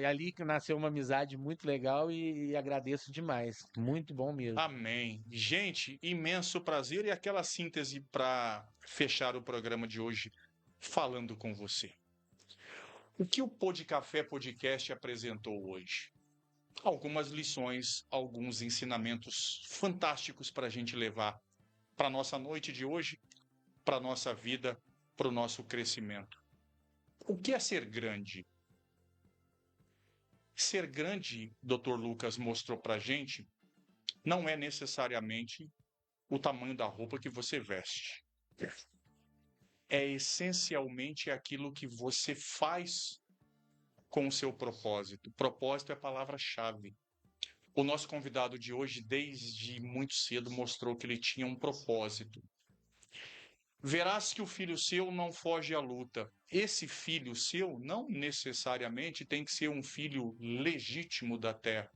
ali que nasceu uma amizade muito legal e agradeço demais. Muito bom mesmo. Amém. Gente, imenso prazer e aquela síntese para fechar o programa de hoje falando com você. O que o Pod Café Podcast apresentou hoje? Algumas lições, alguns ensinamentos fantásticos para a gente levar para a nossa noite de hoje, para a nossa vida, para o nosso crescimento. O que é ser grande? Ser grande, Dr. Lucas mostrou para a gente, não é necessariamente o tamanho da roupa que você veste. É essencialmente aquilo que você faz com o seu propósito. Propósito é a palavra-chave. O nosso convidado de hoje, desde muito cedo, mostrou que ele tinha um propósito. Verás que o filho seu não foge à luta. Esse filho seu não necessariamente tem que ser um filho legítimo da terra.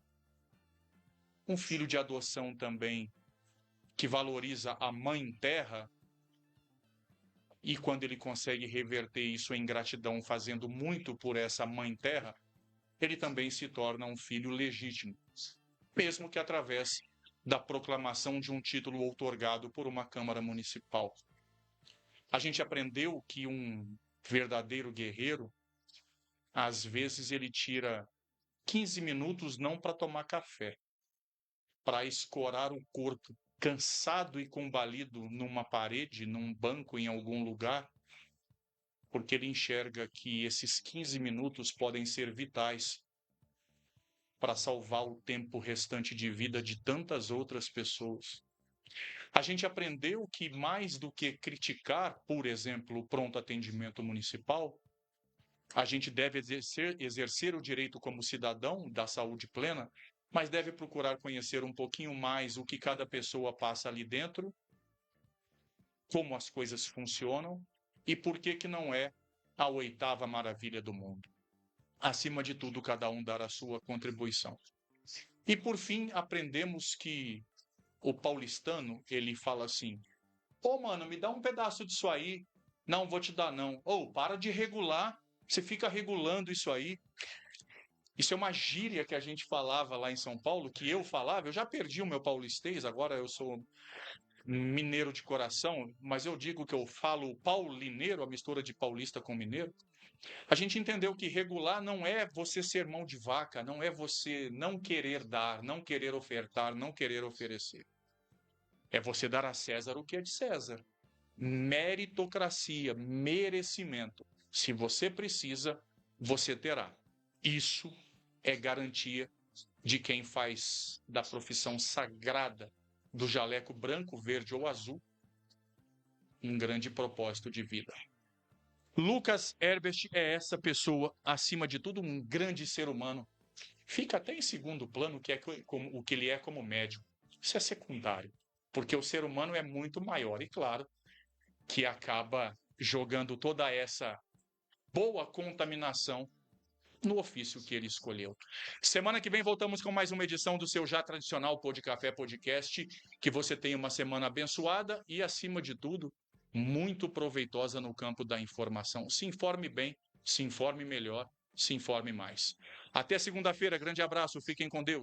Um filho de adoção também, que valoriza a mãe terra, e quando ele consegue reverter isso em gratidão, fazendo muito por essa mãe terra, ele também se torna um filho legítimo. mesmo que através da proclamação de um título outorgado por uma Câmara Municipal. A gente aprendeu que um verdadeiro guerreiro, às vezes, ele tira 15 minutos não para tomar café, para escorar o corpo cansado e combalido numa parede, num banco, em algum lugar, porque ele enxerga que esses 15 minutos podem ser vitais para salvar o tempo restante de vida de tantas outras pessoas. A gente aprendeu que mais do que criticar, por exemplo, o pronto atendimento municipal, a gente deve exercer o direito como cidadão da saúde plena, mas deve procurar conhecer um pouquinho mais o que cada pessoa passa ali dentro, como as coisas funcionam e por que não é a 8ª maravilha do mundo. Acima de tudo, cada um dar a sua contribuição. E por fim, aprendemos que o paulistano, ele fala assim: "Ô, mano, me dá um pedaço disso aí." "Não, vou te dar não." "Ô, para de regular, você fica regulando isso aí." Isso é uma gíria que a gente falava lá em São Paulo, que eu falava. Eu já perdi o meu paulistês, agora eu sou mineiro de coração, mas eu digo que eu falo paulineiro, a mistura de paulista com mineiro. A gente entendeu que regular não é você ser mão de vaca, não é você não querer dar, não querer ofertar, não querer oferecer. É você dar a César o que é de César. Meritocracia, merecimento. Se você precisa, você terá. Isso é garantia de quem faz da profissão sagrada do jaleco branco, verde ou azul um grande propósito de vida. Lucas Herbert é essa pessoa, acima de tudo, um grande ser humano. Fica até em segundo plano o que ele é como médico. Isso é secundário, porque o ser humano é muito maior e, claro, que acaba jogando toda essa boa contaminação no ofício que ele escolheu. Semana que vem voltamos com mais uma edição do seu já tradicional Pô de Café Podcast. Que você tenha uma semana abençoada e, acima de tudo, muito proveitosa no campo da informação. Se informe bem, se informe melhor, se informe mais. Até segunda-feira, grande abraço, fiquem com Deus.